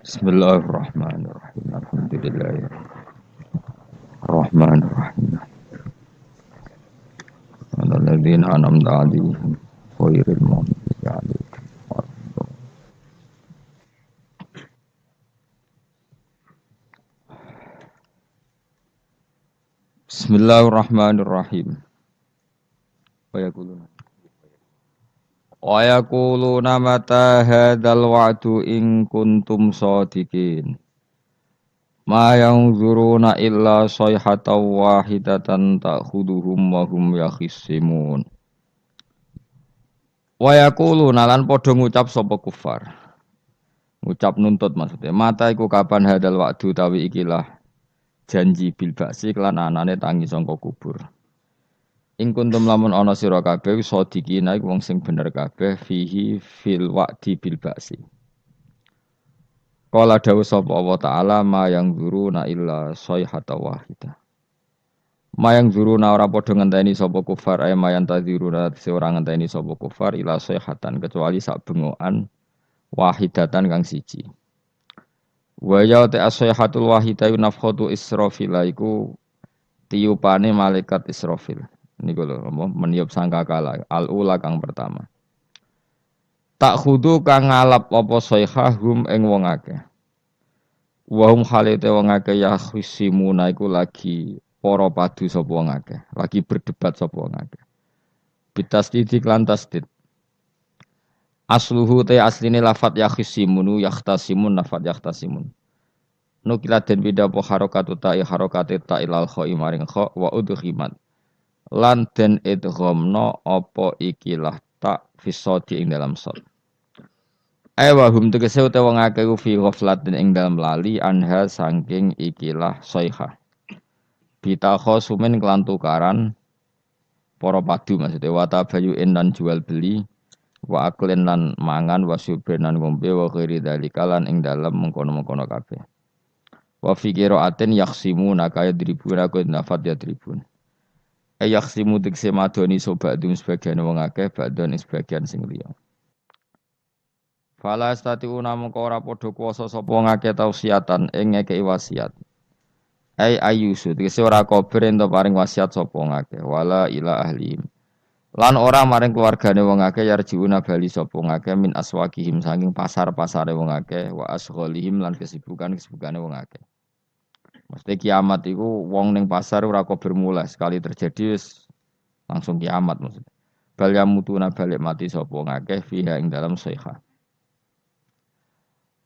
Bismillahirrahmanirrahim. Alhamdulillahirrahmanirrahim. Alladzina an'amta 'alaihim ghairil maghdubi 'alaihim waladdallin. Bismillahirrahmanirrahim. Wa yaquluna mata hadzal wa'du in kuntum shadiqin. Ma yanzuruna illa sayhatan wahidatan ta'khuduhum wa hum yakhisimun. Wa yaquluna lan padha ngucap sapa kufar. Ngucap nuntut maksudnya. Mata iku kapan hadzal wa'du tawi ikilah janji bil ba'si kelan anane tangi sangka kubur. Ing kuntum lamun ana sira kabeh sadikina iku wong sing bener kabeh fihi fil wa'di bil ba'si. Qala dawu sapa Allah taala ma yang zuruna illa sayhata wahidah. Ma yang zuruna ora padha ngenteni sapa kufar ay mayan tadziruna ora ngenteni sapa kufar ila sayhatan kecuali sak bengokan wahidatan kang siji. Wa ya ta sayhatul wahidah nafkhatu Israfil iku tiupane malaikat Israfil. Niku lho meniup sangkakala al-ula kang pertama. Tak khudu kang ngalap apa sayhahum ing wong akeh. Wa hum halite wong akeh ya khisimuna iku lagi para padu sapa wong akeh, lagi berdebat sapa wong akeh. Bitasdid lan tasdid. Asluhu te asline lafat ya khisimunu yahtasimun lafat yahtasimun. Nukila den bida apa harakatu ta'i harakate ta ilal kha maring kha wa udhimat. Lan den idghamna apa ikilah tak fisodi ing dalam sod. Wa hum tegese utawa wong akeh fi ghaflatin ing dalam lali anha saking ikilah sayha. Bita khosumin kelan tukaran para padu maksudnya wa tabayu'in lan jual beli wa aklen lan mangan wa syubren lan ngombe wa ghairi dzalika lan ing dalem mengkono-mengkono kabeh. Wa fi qira'atin yakhsimuna kaya dribuna ku nafat ya tribun. Yakhsimu tegese madoni sobadum sebagian wong akeh badon sebagian sing liya. Fala statiuna mengko ora padha kuwasa sapa ngake tausiatan ing ngekeki wasiat. Ayyusu tegese ora kober ento paring wasiat sapa ngake wala ila ahlim. Lan ora maring keluargane wong akeh yarjiuna bali sapa ngake min aswaqihim saking pasar-pasare wong akeh wa asghalihim lan kesibukan-kesibukane wong akeh. Mesti kiamat iku wong ning pasar ora kober mulai sekali terjadi langsung kiamat maksudnya. Bal yamutuna balik mati sapa ngake fiha ing dalam sayha.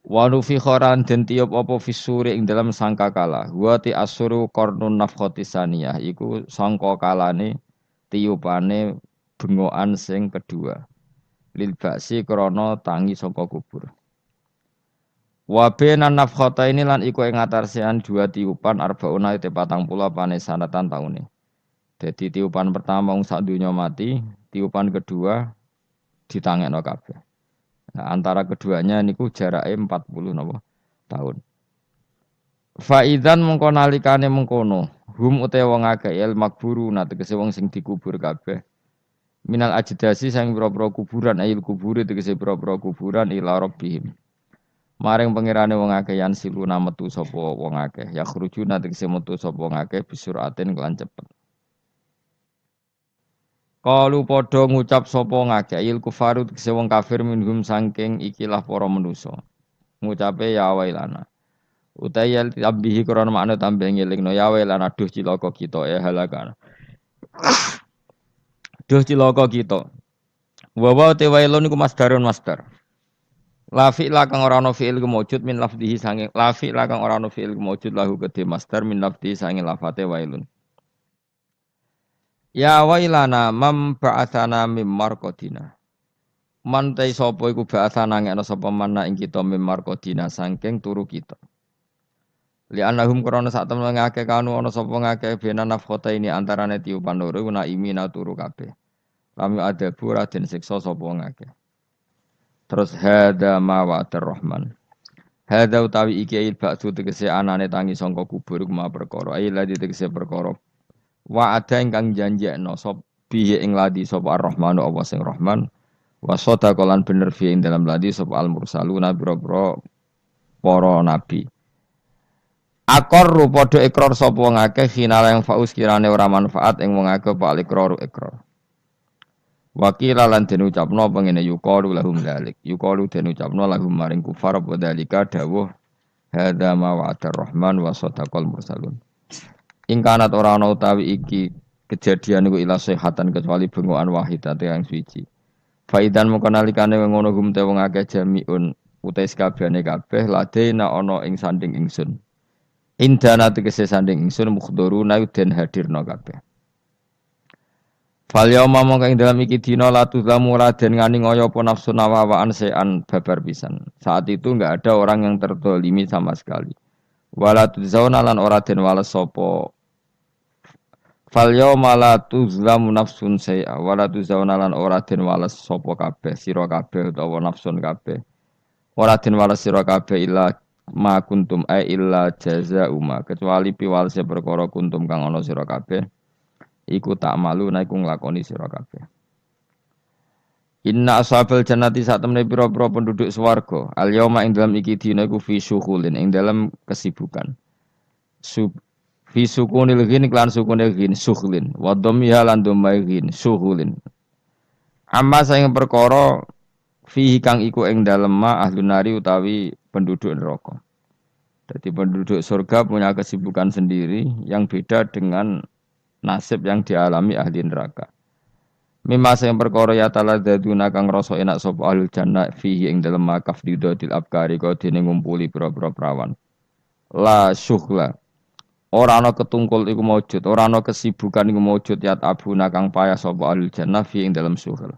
Wa nufi khoran den tiup apa fisuri ing dalam sangkakala. Wa ti asuru qarnun nafkhati saniyah iku sangkakalane tiupane bengokan sing kedua. Lil ba'si krana tangi saka kubur. Wa benan nafkhata ini lan iku ing atarsian dua tiupan arbauna te 40 pane sanatan taune. Dadi tiupan pertama wong sak donya mati, tiupan kedua ditangekno kabeh. Nah, antara keduanya niku jarake 40 napa tahun. Faizan mengko nalikane mengkono, hum utawa wong akeh il makburu tegese wong sing dikubur kabeh. Minal ajdasi sang pira-pira kuburan ayil kuburi tegese pira-pira kuburan ila rabbihim. Maring pangerane wong akeh yan siluna metu sapa wong akeh, ya khurujuna tegese metu sapa wong akeh bisuratin kelan cepet. Kalu padha ngucap sapa ngakeh kufaru tegese wong kafir minhum saking ikilah para manusa. Ngucape ya wailana. Utaya tambihi krana makna tambah ngelingno ya wailana duh cilaka kita ya halakan. Duh cilaka kita. Wa te wailun iku masdarun masdar. Lafi la kang ora ana fi'il kemujud min lafdhihi saking lafi la kang ora ana fi'il kemujud lahu kedhe masdar min lafdhihi saking lafate wailun. Ya wailana mam ba'atsana mim marqadina. Man ta sapa iku ba'atsana ngene sapa mana ing kita mim marqadina saking turu kita. Li annahum krana sak temen ngake kanu ana sapa ngake bena nafkhota ini antarane tiupan loro na imina turu kabeh. Kami ada pura den siksa sapa ngake. Terus hada ma wa'atir rahman. Hada utawi iki il ba'du tegese anane tangi sangka kubur kuma perkara ai ladi tegese perkara wa ada ingkang janjekno sop bihi ing ladi sapa ar-rahmanu apa sing rahman wa sadaqalan bener fi ing dalam ladi sapa al-mursaluna biro-biro para nabi. Aqarru padha ikrar sapa wong akeh hinala yang faus kirane ora manfaat ing wong akeh pak ikraru ikrar. Wakila lan den ucapno pengene yuqalu lahum dzalik. Yuqalu den ucapno lahum maring kufar apa dzalika dawuh hadza ma wa'ada rahman wa sadaqal mursalun. Ing kanat ora ana utawi iki kejadian iku ila sehatan kecuali bengokan wahidate yang suci. Faidan moko nalikane ngono gum te wong akeh jamiun utais kabehane kabeh ladena ana ing sanding ingsun. Indana tegese sanding ingsun mukhduruna den hadirna kabeh. Fal yauma mongko ing dalam iki dina la tuzlamu raden ngani ngoyo apa nafsu nawawaan sean babar pisan. Saat itu enggak ada orang yang tertolimi sama sekali. Wala tuzzauna lan ora den wales sapa. Fal yauma la tuzlamu nafsun se'a wala tuzzauna lan ora den wales sapa kabeh sira kabeh utawa nafsun kabeh. Ora den wales sira kabeh illa ma kuntum illa jazaa'u ma kecuali piwalese perkara kuntum kang ana sira kabeh. Iku tak malu naiku nglakoni sira kabeh. Inna ashabal jannati sak temene pira-pira penduduk swarga al yauma ing dalam iki dina iku fi syughulin ing dalam kesibukan. Fi sukunil ghin lan sukunil ghin syughlin wa dhammiha lan dhammai ghin syughulin. Amma saing perkara fihi kang iku ing dalem ma ahlun nari utawi penduduk neraka. Jadi penduduk surga punya kesibukan sendiri yang beda dengan nasib yang dialami ahli neraka. Mimma sing perkara ya taladaduna kang rasa enak sapa ahli jannah fihi ing dalem makaf didotil abkari kok dene ngumpuli pira-pira prawan. La syughla. Ora ana ketungkul iku maujud, ora ana kesibukan iku maujud ya abuna kang payah sapa ahli jannah fihi ing dalem syughla.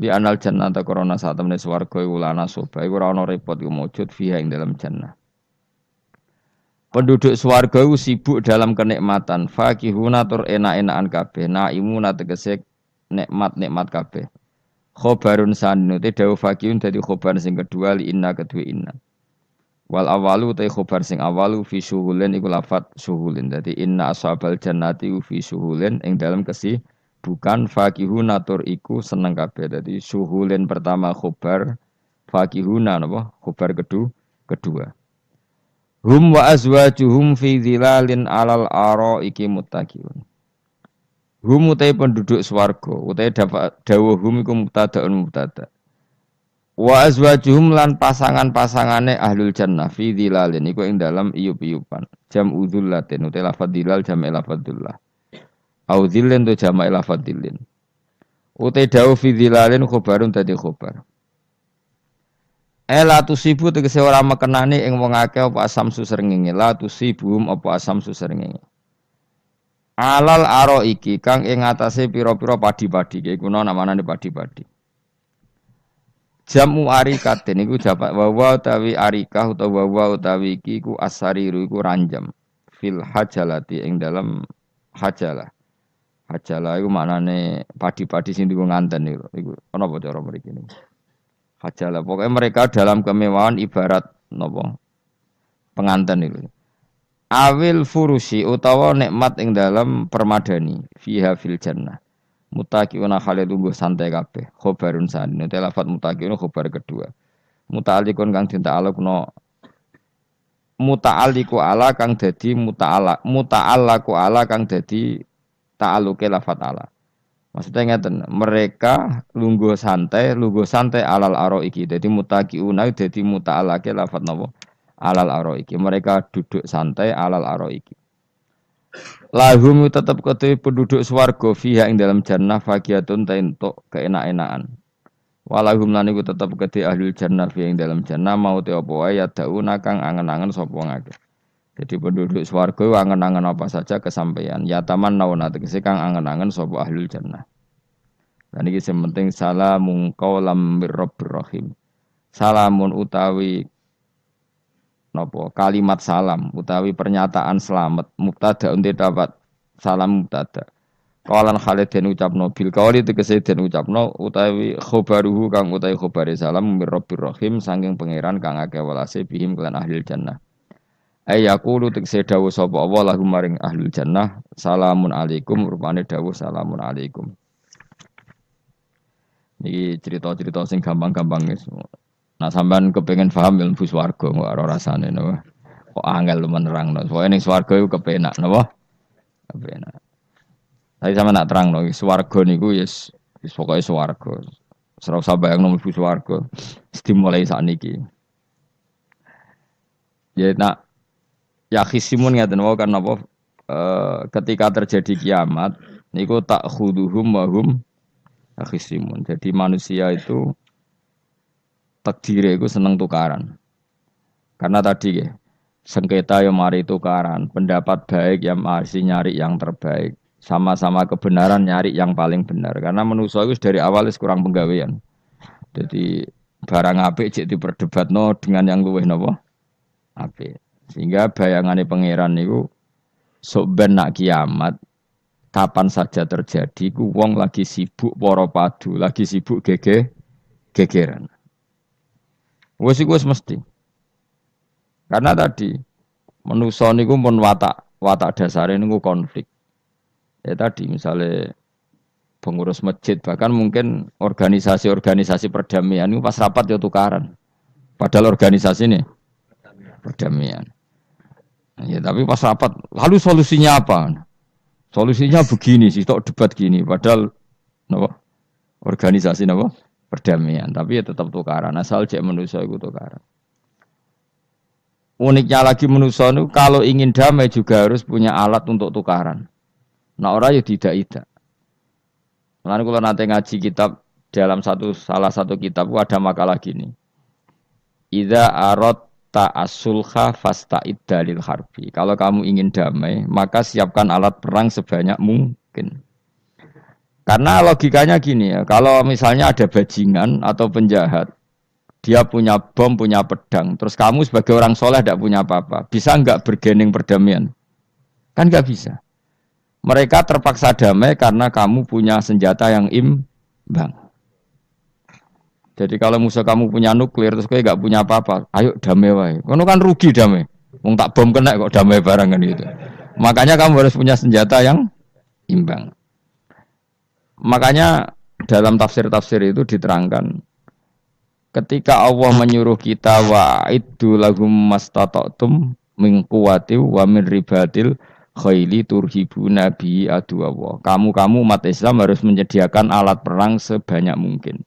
Li anal jannah ta korona sak temene swarga iku lana soba iku ora ana repot iku maujud fihi ing dalem jannah. Penduduk swarga itu sibuk dalam kenikmatan. Fakihuna tur enak-enakan kabeh. Naimuna tegese nikmat-nikmat kabeh. Khobarun sannu te dawu fakihun dadi khobar sing kedua li inna kedua inna. Wal awalu te khobar sing awalu fi syuhulin iku lafat syuhulin. Dadi inna ashabal jannati fi syuhulin ing dalam kesibukan fakihuna tur iku seneng kabeh. Dadi syuhulin pertama khobar fakihuna napa? Khobar kedua. Hum wa azwajuhum fi dhilalin alal araiki muttaqiyun. Hum utai penduduk swarga, utai dawuh hum iku mubtadaun mubtada. Wa azwajuhum lan pasangan-pasangane ahlul jannah fi dhilalin iku ing dalam iyup-iyupan. Jam udzullatin utai lafadz dhilal jam lafadzullah. Au dhillin tu jam lafadzillin. Utai dawuh fi dhilalin khobarun dadi khobar. La tusibu tegese ora mekenani ing wong akeh apa asam susrengenge la tusibum apa asam susrengenge alal aro iki kang ing atase pira-pira padi-padi iki kuna namane padi-padi jamu arikaten iku jamak wawa utawi arikah utawa wawa utawi iki iku asariru iku ranjam fil hajalati ing dalam hajalah iku maknane padi-padi sing dienggo nganten iku ana apa cara mriki niku hajalah pokoknya mereka dalam kemewahan ibarat nopo pengantin itu. Awil furusi utawa nikmat ing dalam permadani fiha fil jannah. Mutaqiuna khalidun santai kabeh. Khobarun sanin te lafat mutaqiuna khobar kedua. Muta'alliqun kang dita'alluqno muta'alliqu ala kang dadi muta'allaqu ala kang dadi ta'alluqe lafat ala. Maksudnya ngeten, mereka lungguh santai alal aro iki. Jadi mutaqiuna dadi muta'allaqe lafat napa? Alal aro iki. Mereka duduk santai alal aro iki. Lahum tetap kedue penduduk swarga fiha ing dalam jannah faqiatun ta entuk keenak-enakan. Walahum lan iku tetep kedue ahlul jannah fiha ing dalam jannah mau te apa wae yadauna kang angen-angen sapa ngake. Jadi penduduk swarga angen-angen apa saja kesampaian. Ya taman nauna tegese kang angen-angen sapa ahlul jannah. Dan iki sing penting salamun qaulam mir-rabbir rahim. Salamun utawi napa kalimat salam utawi pernyataan selamat mubtada unti dapat salam mubtada. Qalan Khalid den ucapno bil qauli tegese den ucapno utawi khobaruhu kang utawi khobare salam mir-rabbir rahim saking pangeran kang akeh welase bihim kelan ahlul jannah. Ayaqulu tegese dawuh sapa Allah lahum maring ahlul jannah salamun alaikum rupane dawuh salamun alaikum. Niki cerita-cerita sing gampang-gampang guys. Nah sampean kepengen paham ilmu swarga kok ora rasane napa. Kok angel menerangno. Pokoke ning swarga iku kepenak napa? Kepenak. Tapi sama nak terangno swarga niku wis pokoke swarga. Ora usah bayangno mlebu swarga. Dimulai sakniki. Ya nak ya khisimun ngaten wae kan apa ketika terjadi kiamat niku tak khuduhum wa hum khisimun. Jadi manusia itu takdire iku seneng tukaran. Karena tadi ya, sengketa yang mari tukaran, pendapat baik yang masih nyari yang terbaik, sama-sama kebenaran nyari yang paling benar. Karena manusia itu dari awal kurang penggawean. Jadi barang apik cek diperdebatno dengan yang luwih napa? Apik. Sehingga bayangannya pangeran niku sok ben nak kiamat kapan saja terjadi ku wong lagi sibuk para padu, lagi sibuk gegeran. Wes iku wis mesti. Karena tadi manusa niku pun watak dasare niku konflik. Ya tadi misalnya pengurus masjid bahkan mungkin organisasi-organisasi perdamaian itu pas rapat ya tukaran. Padahal organisasi ini perdamaian. Ya tapi pas rapat lalu solusinya apa? Solusinya begini sih, tok debat gini. Padahal napa? Organisasi napa? Perdamaian. Tapi ya tetap tukaran. Asal cek manusia itu tukaran. Uniknya lagi manusia itu kalau ingin damai juga harus punya alat untuk tukaran. Nah orang ya tidak. Lalu kalau nanti ngaji kitab dalam salah satu kitab ada makalah gini. Idza aradta as-sulha fasta'id dalil harbi. Kalau kamu ingin damai, maka siapkan alat perang sebanyak mungkin. Karena logikanya gini ya, kalau misalnya ada bajingan atau penjahat, dia punya bom, punya pedang, terus kamu sebagai orang soleh tidak punya apa-apa, bisa nggak bergening perdamaian? Kan nggak bisa. Mereka terpaksa damai karena kamu punya senjata yang imbang. Jadi kalau musuh kamu punya nuklir terus kayak nggak punya apa-apa, ayo damai wae. Kono kan rugi damai. Wong tak bom kena kok damai barang kan gitu. Makanya kamu harus punya senjata yang imbang. Makanya dalam tafsir-tafsir itu diterangkan ketika Allah menyuruh kita wa'iddu lahum mastata'tum min quwwati wa min ribatil khaili turhibuna bi aduwallah. Kamu umat Islam harus menyediakan alat perang sebanyak mungkin.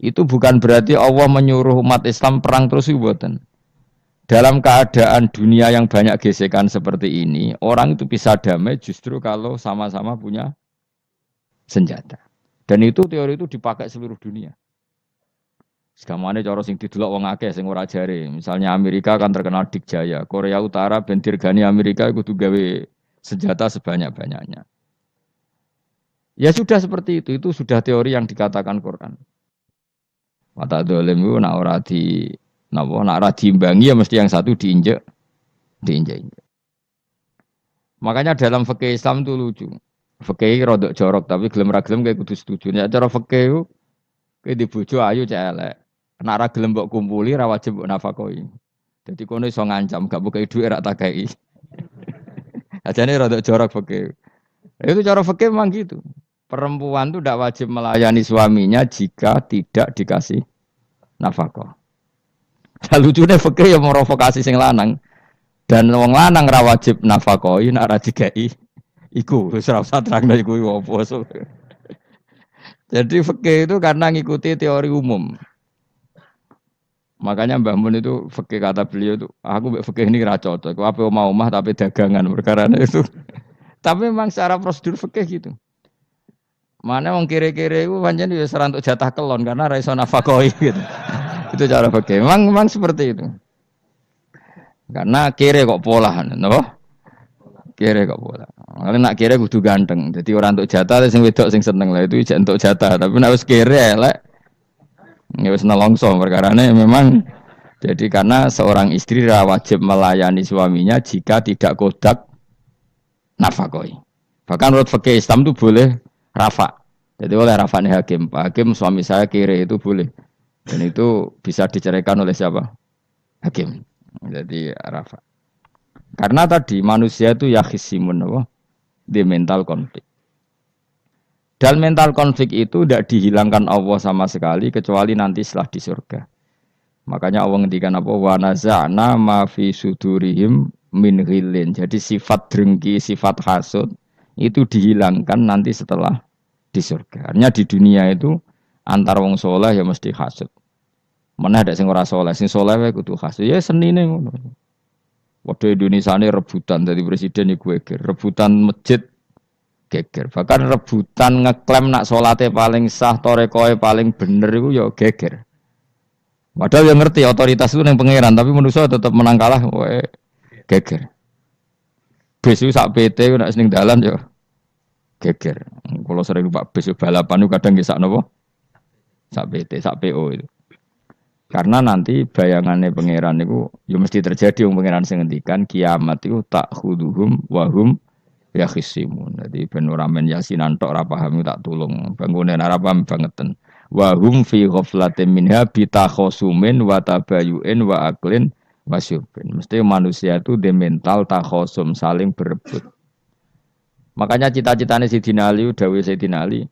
Itu bukan berarti Allah menyuruh umat Islam perang terus mboten. Dalam keadaan dunia yang banyak gesekan seperti ini, orang itu bisa damai justru kalau sama-sama punya senjata. Dan itu teori itu dipakai seluruh dunia. Segamane cara sing didelok wong akeh sing ora jare. Misalnya Amerika kan terkenal dikjaya, Korea Utara ben dirgani Amerika kudu gawe senjata sebanyak-banyaknya. Ya sudah seperti itu sudah teori yang dikatakan Quran. Mata dolim itu nak ora diimbangi ya mesti yang satu diinjek. Makanya dalam fikih Islam itu lucu. Fikih rodok jorok tapi gelem ra gelem kayak kudu setuju. Ya cara fikih itu kayak di bojo ayu cek elek. Nek ra gelem mbok kumpuli ra wajib mbok nafakoi. Jadi kono iso ngancam gak buka dhuwit ra takai. Ajane rodok jorok fikih. Itu cara fikih memang gitu. Perempuan itu tidak wajib melayani suaminya jika tidak dikasih nafkah. Lucunya fikih yang merovokasi sing lanang dan wong lanang ra wajib nafkahi nek ra dikai iku wis ora usah terangno iku opo. Jadi fikih itu karena ngikuti teori umum. Makanya Mbah Mun itu fikih kata beliau itu aku mbek fikih ini ra cocok. Aku ape omah tapi dagangan perkara itu. Tapi memang secara prosedur fikih gitu. Mana wong kere-kere itu pancen wis ora entuk jatah kelon karena ra iso nafkahi gitu. Itu cara fikih. Memang seperti itu. Karena kere kok polahan, napa? Kere kok pola. Kalau nak kere kudu ganteng. Jadi orang entuk jatah sing wedok sing seneng lah itu ijek entuk jatah. Tapi nek wis kere elek ya wis nelongso perkarane memang jadi karena seorang istri wajib melayani suaminya jika tidak kodak nafkahi. Bahkan menurut fikih Islam itu boleh rafa. Jadi oleh rafa'nya hakim. Pak Hakim suami saya kiri itu boleh. Dan itu bisa diceraikan oleh siapa? Hakim. Jadi rafa. Karena tadi manusia itu yakhisimun di mental konflik. Dan mental konflik itu tidak dihilangkan Allah sama sekali kecuali nanti setelah di surga. Makanya Allah ngendikan apa wa naza'na ma fi sudurihim min ghillin. Jadi sifat drengki, sifat hasud itu dihilangkan nanti setelah di surga. Artinya di dunia itu antar wong soleh ya mesti hasud. Mana ada sing ora soleh, sing soleh wae kudu hasud. Ya senine ngono. Waktu Indonesia ini rebutan dari presiden iku geger, rebutan masjid geger. Bahkan rebutan ngeklaim nak salate paling sah, torekoe paling bener itu ya geger. Padahal yang ngerti otoritas itu yang pangeran, tapi manusia tetap menang kalah, wae geger. Bis itu sak PT nak seneng dalan ya geger. Kalau sering Pak bis balapan itu kadang nggih sak napa? Sak PT, sak PO itu. Karena nanti bayangannya pangeran itu ya mesti terjadi yang pangeran sing ngendikan kiamat itu tak khuduhum wahum ya khisimun. Jadi ben ora men yasinan tok ora paham tak tulung. Bangunan ora paham bangeten. Wahum fi ghaflatin minha bitakhosumin wa tabayu'in wa aklin wasyubin. Mesti manusia itu di mental takhosum saling berebut. Makanya cita-citanya Sayyidina Ali dawuh Sayyidina Ali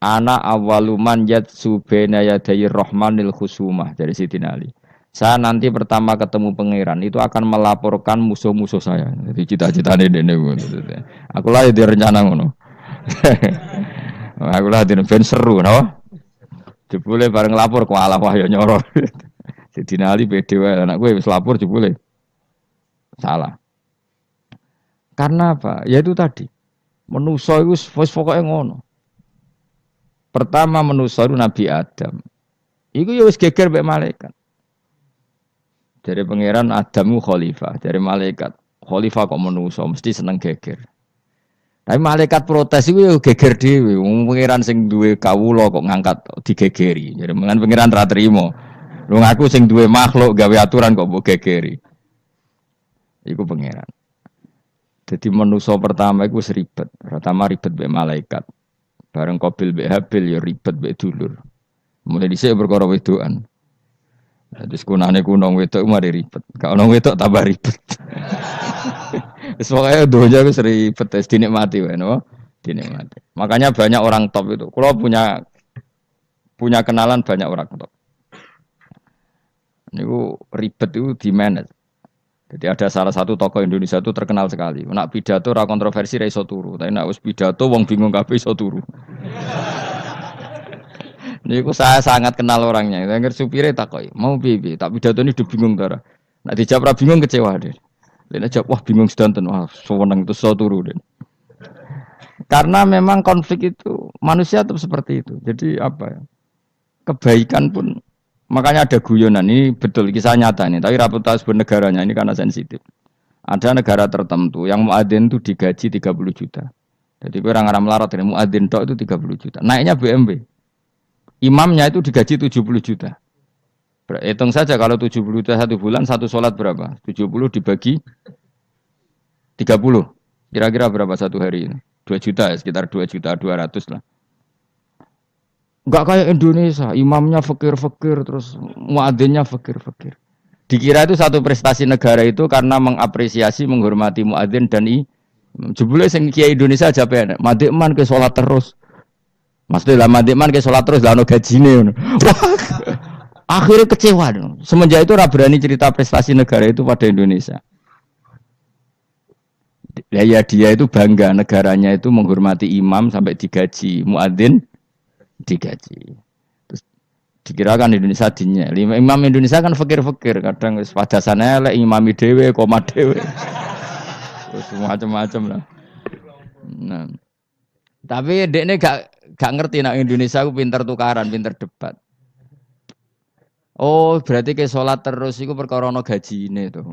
ana awaluman yatsu baina yadayir rahmanil khusumah dari Sayyidina Ali. Saya nanti pertama ketemu pangeran itu akan melaporkan musuh-musuh saya. Jadi cita-citane dene ngono. Aku lah di rencana ngono. Aku lah di ben seru no. Jebule bareng lapor ku alah wah ya nyoro. Sayyidina Ali pede wae anak gue wis lapor jebule. Salah. Karena apa? Ya itu tadi. Manusa iku wis pokoke ngono. Pertama manusia itu Nabi Adam. Iku ya wis geger mbek malaikat. Dari pangeran Adamu khalifah, dari malaikat khalifah kok manusia mesti seneng geger. Tapi malaikat protes iku ya geger dhewe. Wong pangeran sing duwe kawula kok ngangkat digegeri. Jadi mengan pangeran ra trimo. Lu ngaku sing duwe makhluk gawe aturan kok mbok gegeri. Iku pangeran. Jadi manusia pertama iku seribet. Pertama ribet mbek malaikat. Bareng Qabil mbek Habil ya ribet mbek dulur. Mulai dhisik perkara wedokan. Jadi sekunane kunong wedok mari ribet. Kalau nong wedok tambah ribet. Wis pokoke donya wis ribet wis dinikmati wae no. Dinikmati. Makanya banyak orang top itu. Kalau punya kenalan banyak orang top. Niku ribet itu di manage. Jadi ada salah satu tokoh Indonesia itu terkenal sekali. Nak pidato ora kontroversi ra iso turu, tapi nak wis pidato wong bingung kabeh iso turu. Niku saya sangat kenal orangnya. Saya ngerti supire takoki, "Mau piye? Tak pidato ini udah bingung ta ora?" Nak dijawab ra bingung kecewa deh. Lha jawab wah bingung sedanten, wah seneng itu iso turu deh. Karena memang konflik itu manusia tuh seperti itu. Jadi apa ya? Kebaikan pun makanya ada guyonan ini betul kisah nyata nih. Tapi reputasi bernegaranya ini karena sensitif. Ada negara tertentu yang muadzin itu digaji 30 juta. Jadi orang-orang melarat ini muadzin tok itu 30 juta. Naiknya BMW. Imamnya itu digaji 70 juta. Hitung saja kalau 70 juta satu bulan, satu sholat berapa? 70 dibagi 30. Kira-kira berapa satu hari ini? 2 juta ya, sekitar 2 juta 200 lah. Enggak kayak Indonesia, imamnya fakir-fakir, terus muadzinnya fakir-fakir. Dikira itu satu prestasi negara itu karena mengapresiasi, menghormati muadzin dan jebule sing kiai Indonesia aja penak. Madikman ke sholat terus. Maksudnya lah madikman ke sholat terus lah ono gajine. Akhirnya kecewa. Semenjak itu ora berani cerita prestasi negara itu pada Indonesia. Ya dia itu bangga negaranya itu menghormati imam sampai digaji, muadzin digaji. Terus dikirakan Indonesia dinya. Imam Indonesia kan fakir-fakir, kadang padasane elek imami dhewe, koma dhewe. Terus macam-macam lah. Nah. Tapi dekne gak ngerti nak Indonesia ku pinter tukaran, pinter debat. Oh, berarti ke sholat terus itu perkara ono gajine tuh.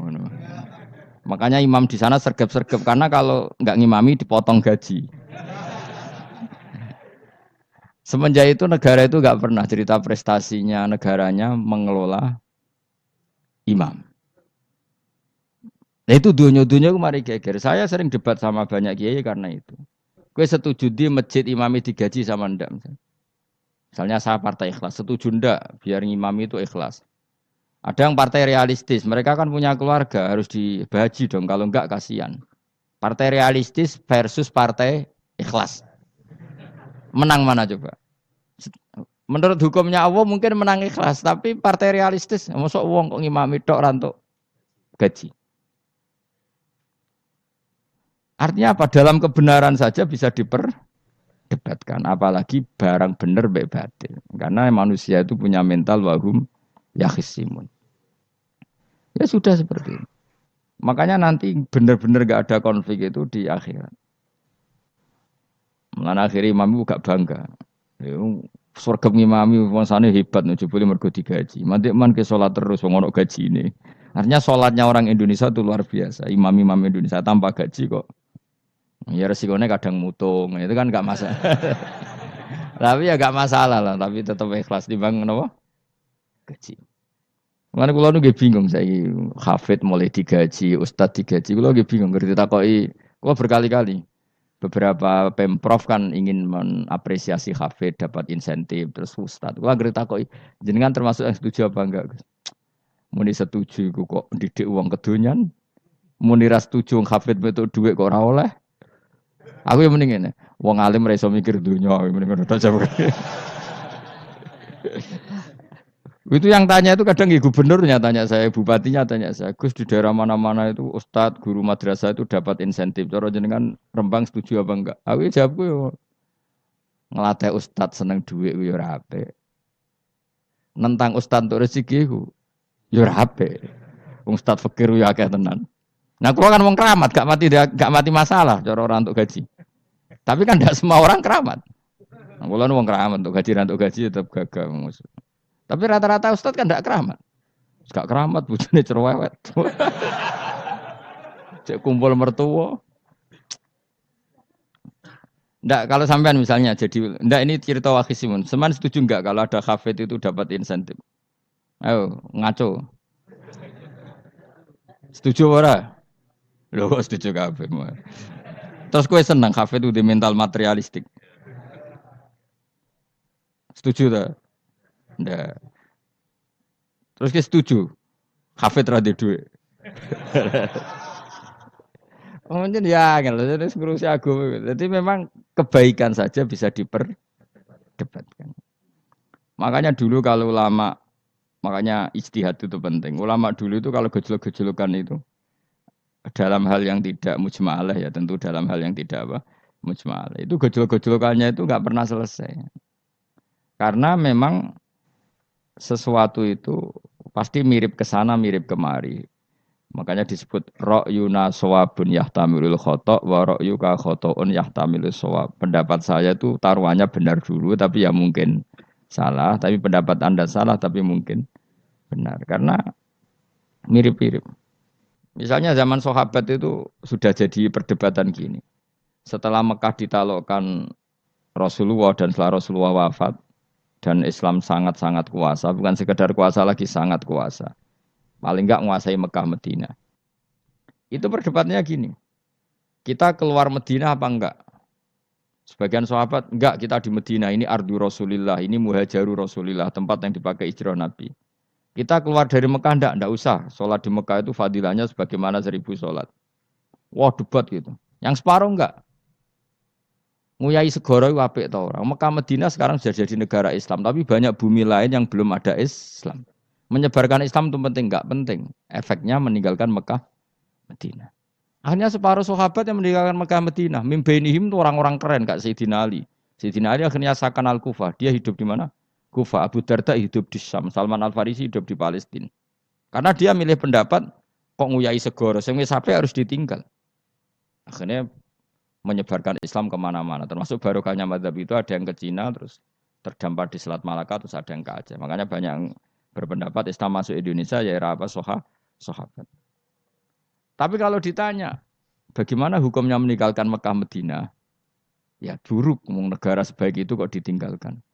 Makanya imam di sana sergap-sergap karena kalau nggak ngimami dipotong gaji. Semenjak itu negara itu nggak pernah cerita prestasinya negaranya mengelola imam. Nah itu dunia-dunia kemarin geger. Saya sering debat sama banyak kiai karena itu. Gue setuju di masjid imami digaji sama ndak. Misalnya saya partai ikhlas, setuju ndak biar ngimami itu ikhlas. Ada yang partai realistis, mereka kan punya keluarga, harus dibaji dong, kalau enggak kasihan. Partai realistis versus partai ikhlas. Menang mana coba? Menurut hukumnya Allah mungkin menang ikhlas, tapi partai realistis, mosok wong kok ngimami tok ra entuk gaji. Artinya apa? Dalam kebenaran saja bisa diperdebatkan, apalagi barang bener mbek batil. Karena manusia itu punya mental wahum yakhisimun. Ya sudah seperti itu. Makanya nanti benar-benar gak ada konflik itu di akhirat. Mulane akhirnya imam itu gak bangga. Surga ngimami wangsane hebat jebule mergo digaji. Mantik man ke salat terus wong ono gajine. Artinya salatnya orang Indonesia itu luar biasa. Imam-imam Indonesia tanpa gaji kok. Ya resikonya kadang mutung, itu kan gak masalah. Tapi ya gak masalah lah, tapi tetap ikhlas timbang napa? Gaji. Mana kulo nu bingung saya hafid mulai digaji, ustadz digaji, kulo bingung ngerti takoki. Kulo berkali-kali beberapa pemprov kan ingin mengapresiasi hafid dapat insentif terus ustadz. Kulo ngerti takoki jenengan termasuk yang setuju apa enggak? Muni setuju iku kok didik uang kedonyan. Muni ra setuju hafid metu dhuwit kok ora oleh. Aku yang mending ngene, wong alim ra iso mikir dunya, mending ngono aja. Itu yang tanya itu kadang gubernurnya tanya saya, bupatinya tanya saya, Gus di daerah mana-mana itu ustadz, guru madrasah itu dapat insentif. Cara jenengan Rembang setuju apa enggak? Aku jawabku yo ngelatih ustadz seneng duit yo ora apik. Nentang ustadz untuk rezeki ku yo ora apik. Wong ustadz fakir yo akeh tenan. Nah, kalau kan wong keramat gak mati masalah cara orang untuk gaji. Tapi kan tidak semua orang keramat. Nah, kalau wong keramat untuk gaji tetap gagal. Tapi rata-rata ustadz kan tidak keramat. Gak keramat bojone cerewet. Cek kumpul mertua. Ndak kalau sampean misalnya jadi ndak ini cerita Wakhisimun. Seman setuju enggak kalau ada hafid itu dapat insentif? Ayo ngaco. Setuju ora? Lho kok setuju kabeh. Terus kowe seneng hafid itu di mental materialistik. Setuju ta? Ndak. Terus kowe setuju? Hafid ra di duit. Mungkin ya, jadi ngurusi agama. Jadi memang kebaikan saja bisa diperdebatkan. Makanya dulu kalau ulama, makanya ijtihad itu penting. Ulama dulu itu kalau gejolak-gejolakan itu dalam hal yang tidak mujma'alah ya, tentu dalam hal yang tidak apa mujma'alah. Itu gejolak-gejolakannya itu nggak pernah selesai. Karena memang sesuatu itu pasti mirip ke sana, mirip kemari. Makanya disebut ra'yuna shawabun yahtamilul khata' wa ra'yuka khata'un yahtamilus shawab. Pendapat saya itu taruhannya benar dulu tapi ya mungkin salah, tapi pendapat Anda salah tapi mungkin benar karena mirip-mirip. Misalnya zaman sahabat itu sudah jadi perdebatan gini. Setelah Mekah ditaklukkan Rasulullah dan setelah Rasulullah wafat dan Islam sangat-sangat kuasa, bukan sekedar kuasa lagi sangat kuasa. Paling enggak menguasai Mekah Medina. Itu perdebatannya gini. Kita keluar Medina apa enggak? Sebagian sahabat, enggak kita di Medina, ini ardu Rasulillah, ini muhajaru Rasulillah, tempat yang dipakai hijrah Nabi. Kita keluar dari Mekah enggak usah. Sholat di Mekah itu fadilahnya sebagaimana 1000 sholat. Wah debat gitu. Yang separuh enggak. Nguyai segoro itu apik tau orang. Mekah Medina sekarang sudah jadi negara Islam. Tapi banyak bumi lain yang belum ada Islam. Menyebarkan Islam itu penting enggak penting. Efeknya meninggalkan Mekah Medina. Akhirnya separuh sahabat yang meninggalkan Mekah Medina. Mimbainihim itu orang-orang keren Kak Sayyidina Ali. Sayyidina Ali akhirnya sakan Al-Kufah. Dia hidup di mana? Kufa, Abu Darda hidup di Syam, Salman Al-Farisi hidup di Palestina. Karena dia milih pendapat kok nguyai segoro, sing wis sampai harus ditinggal. Akhirnya menyebarkan Islam kemana-mana, termasuk barokahnya mazhab itu ada yang ke Cina, terus terdampar di Selat Malaka, terus ada yang ke Aceh. Makanya banyak yang berpendapat Islam masuk Indonesia ya era apa sahabat. Tapi kalau ditanya, bagaimana hukumnya meninggalkan Mekah Medina? Ya buruk, negara sebaik itu kok ditinggalkan.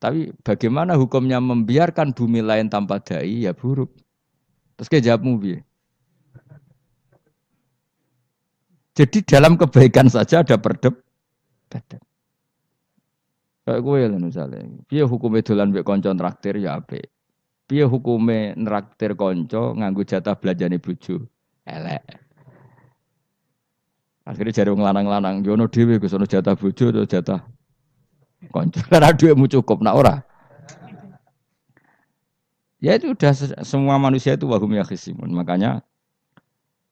Tapi bagaimana hukumnya membiarkan bumi lain tanpa dai? Ya buruk. Terus kayak jawabmu piye? Jadi dalam kebaikan saja ada perdebatan. Kayak gue lah misalnya, piye hukumnya dolan mbek kanca traktir ya apik. Piye hukumnya nraktir kanca nganggo jatah belanjane bojo? Elek. Akhirnya jare wong lanang-lanang, yo ono dhewe Gus ono jatah bojo atau jatah kanca. Karena duitmu cukup nak ora. Ya itu udah semua manusia itu wahum yakhisimun. Makanya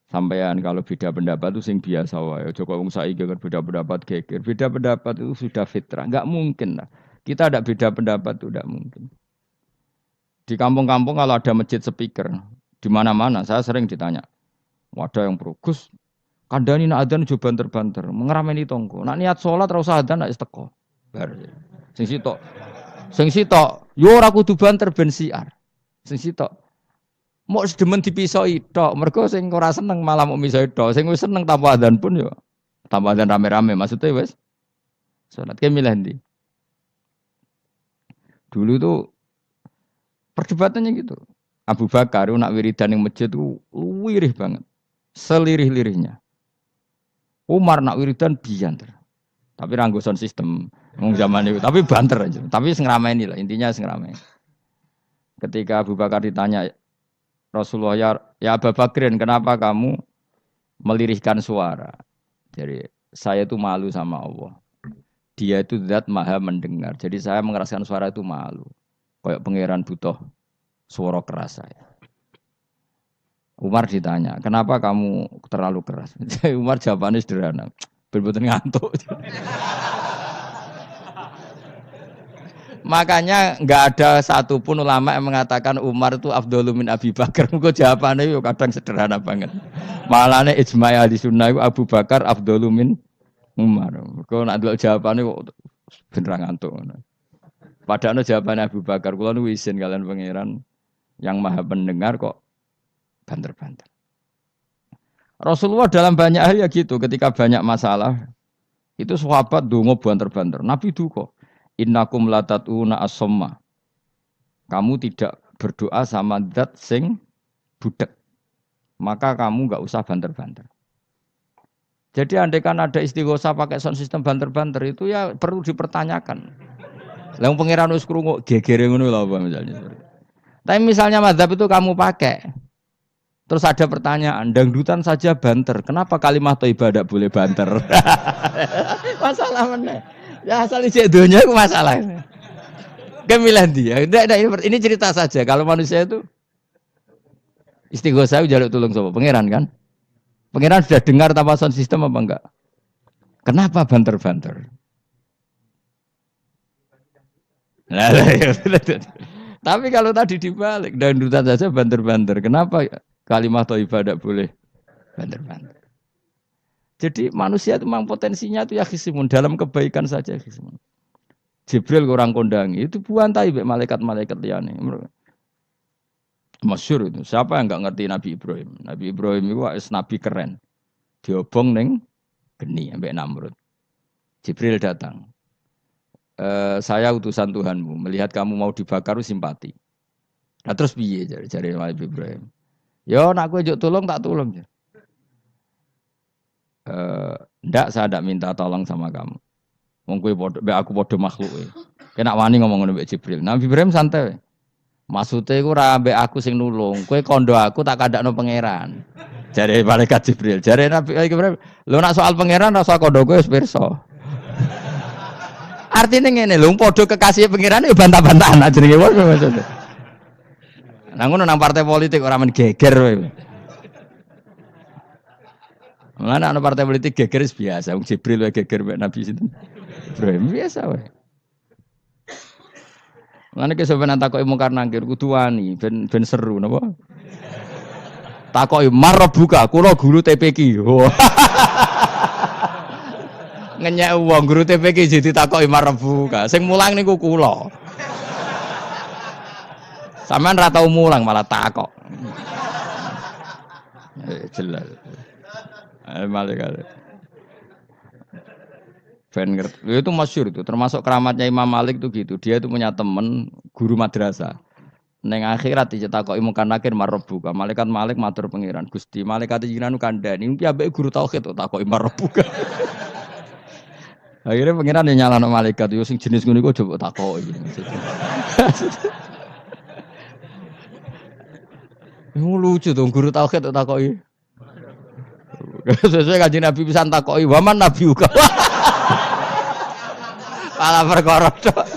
sampean kalau beda pendapat itu sing biasa wae. Joko wong saiki kan beda pendapat geger. Beda pendapat itu sudah fitrah. Enggak mungkin lah. Kita ada beda pendapat itu enggak mungkin. Di kampung-kampung kalau ada masjid speaker di mana-mana saya sering ditanya. Wadah yang progus kandhani nak adzan jo banter-banter, ngerameni tonggo. Nak niat salat ora usah adzan nak teko. Bar. Sing sitok. Sing sitok yo ora kudu banter ben siar. Sing sitok mau sedemen dipisoi tok, mergo sing ora seneng malah mau misoi tok. Sing wis seneng tanpa adzan pun yo tanpa adzan rame-rame maksudnya wis salat ke milih ndi. Dulu tuh perdebatannya gitu. Abu Bakar nak wiridan yang masjid itu wirih banget. Selirih-lirihnya. Umar nak wiridan bianter. Tapi ranggoson sistem wong zaman itu, tapi banter aja. Tapi sing rameni lah, intinya sing rameni. Ketika Abu Bakar ditanya Rasulullah, ya Abu Bakrin, kenapa kamu melirihkan suara? Jadi saya itu malu sama Allah. Dia itu zat maha mendengar. Jadi saya mengeraskan suara itu malu. Kayak pangeran butuh suara keras saya. Umar ditanya, kenapa kamu terlalu keras? Umar jawabannya sederhana, bener-bener ngantuk. Makanya nggak ada satupun ulama yang mengatakan Umar itu afdhalu min Abi Bakar. Kok jawabannya yo kadang sederhana banget. Malahnya ijma' ahli sunnah itu Abu Bakar afdhalu min Umar. Kok nak delok jawabane kok beneran ngantuk. Padahal jawabannya Abu Bakar, kula nu isin kalian pangeran yang maha pendengar kok banter-banter. Rasulullah dalam banyak hal ya gitu, ketika banyak masalah itu sahabat donga banter-banter. Nabi duka, innakum latatuna as-somma. Kamu tidak berdoa sama zat sing budek. Maka kamu enggak usah banter-banter. Jadi andaikan ada istighosah pakai sound system banter-banter itu ya perlu dipertanyakan. Lah wong pangeran wis krungu gegere ngono lho apa misalnya. Tapi misalnya mazhab itu kamu pakai. Terus ada pertanyaan, dangdutan saja banter. Kenapa kalimat thayyibah tidak boleh banter? Masalah mana? Ya asal ijek donya itu masalah. Kemilah dia. Ini cerita saja. Kalau manusia itu istighosah jaluk tulung sapa? Pangeran kan? Pangeran sudah dengar tanpa sound system apa enggak? Kenapa banter-banter? Tapi kalau tadi dibalik, dangdutan saja banter-banter. Kenapa kalimat thayyibah tidak boleh banter-banter? Jadi manusia itu memang potensinya itu ya khisimun. Dalam kebaikan saja khisimun. Jibril orang kondangi itu buantai malaikat-malaikat liyane. Masyhur itu. Siapa yang enggak ngerti Nabi Ibrahim? Nabi Ibrahim itu nabi keren. Diobong ning geni ambek Namrud. Jibril datang. Saya utusan Tuhanmu, melihat kamu mau dibakar simpati. Nah terus piye jare Nabi Ibrahim? Yo nak kowe njuk tolong tak tolong. Ndak saya ndak minta tolong sama kamu. Wong kowe padha aku padha makhluk kowe. Kena wani ngomong ngono mbek Jibril. Nabi Ibrahim santai. Maksude iku ora ambek aku sing nulung, kowe kondo aku tak kandakno pangeran. Jare malaikat Jibril, jare Nabi Ibrahim, lho nak soal pangeran rasa kondo kowe wis pirsa. Artine ngene lho, padha kekasih pangeran yo bantah-bantahan jenenge wong maksudnya. Nah ngono nang partai politik ora men geger kowe. Mulane ana partai politik geger biasa, wong Jibril wae geger mek Nabi sinten. Ibrahim biasa wae. Mulane ki sampeyan takoki mungkar nangkir kudu wani ben seru napa? Takoki marbuka, kula guru TPQ. Ngenyek wong guru TPQ jadi takoki marbuka. Sing mulang niku kula. Sampeyan ra tau mulang malah takok. Jelas. Malaikat. Ben ngerti. Itu masyhur itu, termasuk keramatnya Imam Malik itu gitu. Dia itu punya teman guru madrasah. Neng akhirat dicetakoki mungkar nakir marbuka. Malaikat Malik matur pangeran, Gusti, malaikat jenengan kandhani iki ambek guru tauhid kok takoki marbuka. Akhirnya pangeran yang nyalano malaikat yo sing jenis ngono iku coba takoki. Lucu dong guru tauhid kok takoki. Sesuai kanjeng Nabi pisan takoki, "Waman Nabi uga." Pala perkara tok.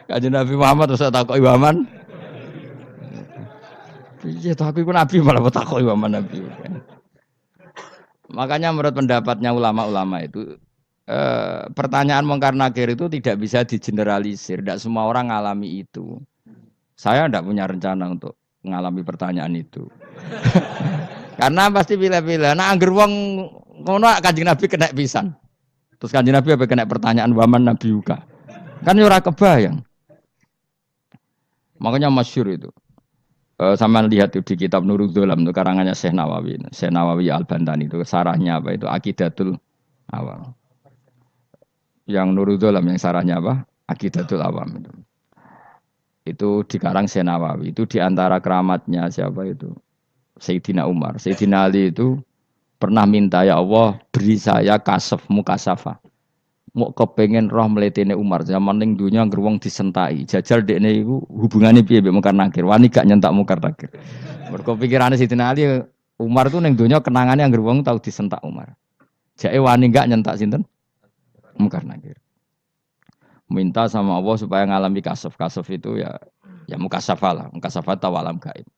Kanjeng Nabi Muhammad terus takoki waman Iya toh aku iku nabi malah takoi waman nabi. Makanya menurut pendapatnya ulama-ulama itu pertanyaan mungkar nakir itu tidak bisa digeneralisir. Tidak semua orang ngalami itu. Saya tidak punya rencana untuk mengalami pertanyaan itu. Karena pasti pilih-pilih. Nah, angger wong ngono Kanjeng Nabi kena pisan. Terus Kanjeng Nabi apa kena pertanyaan waman nabi uka. Kan ora kebayang. Makanya masyhur itu. Sama lihat itu di kitab Nurul Dzolam itu karangannya Syekh Nawawi. Syekh Nawawi Al-Bantani itu sarahnya apa itu Aqidatul Awam. Yang Nurul Dzolam yang sarahnya apa? Aqidatul Awam itu. Itu dikarang Syekh Nawawi. Itu diantara keramatnya siapa itu? Sayyidina Umar. Sayyidina Ali itu pernah minta ya Allah beri saya kasaf mukasafa. Mau kepengen roh mletene Umar zaman ning dunya anggere wong disentai. Jajal dekne iku hubungane piye mbek mungkar nakir. Wani gak nyentak mungkar nakir. Mergo pikirane Sayyidina Ali Umar tuh ning dunya kenangane anggere wong tau disentak Umar. Jake wani gak nyentak sinten? Mungkar nakir. Minta sama Allah supaya ngalami kasaf. Kasaf itu ya mukasafa lah. Mukasafa tawalam gaib.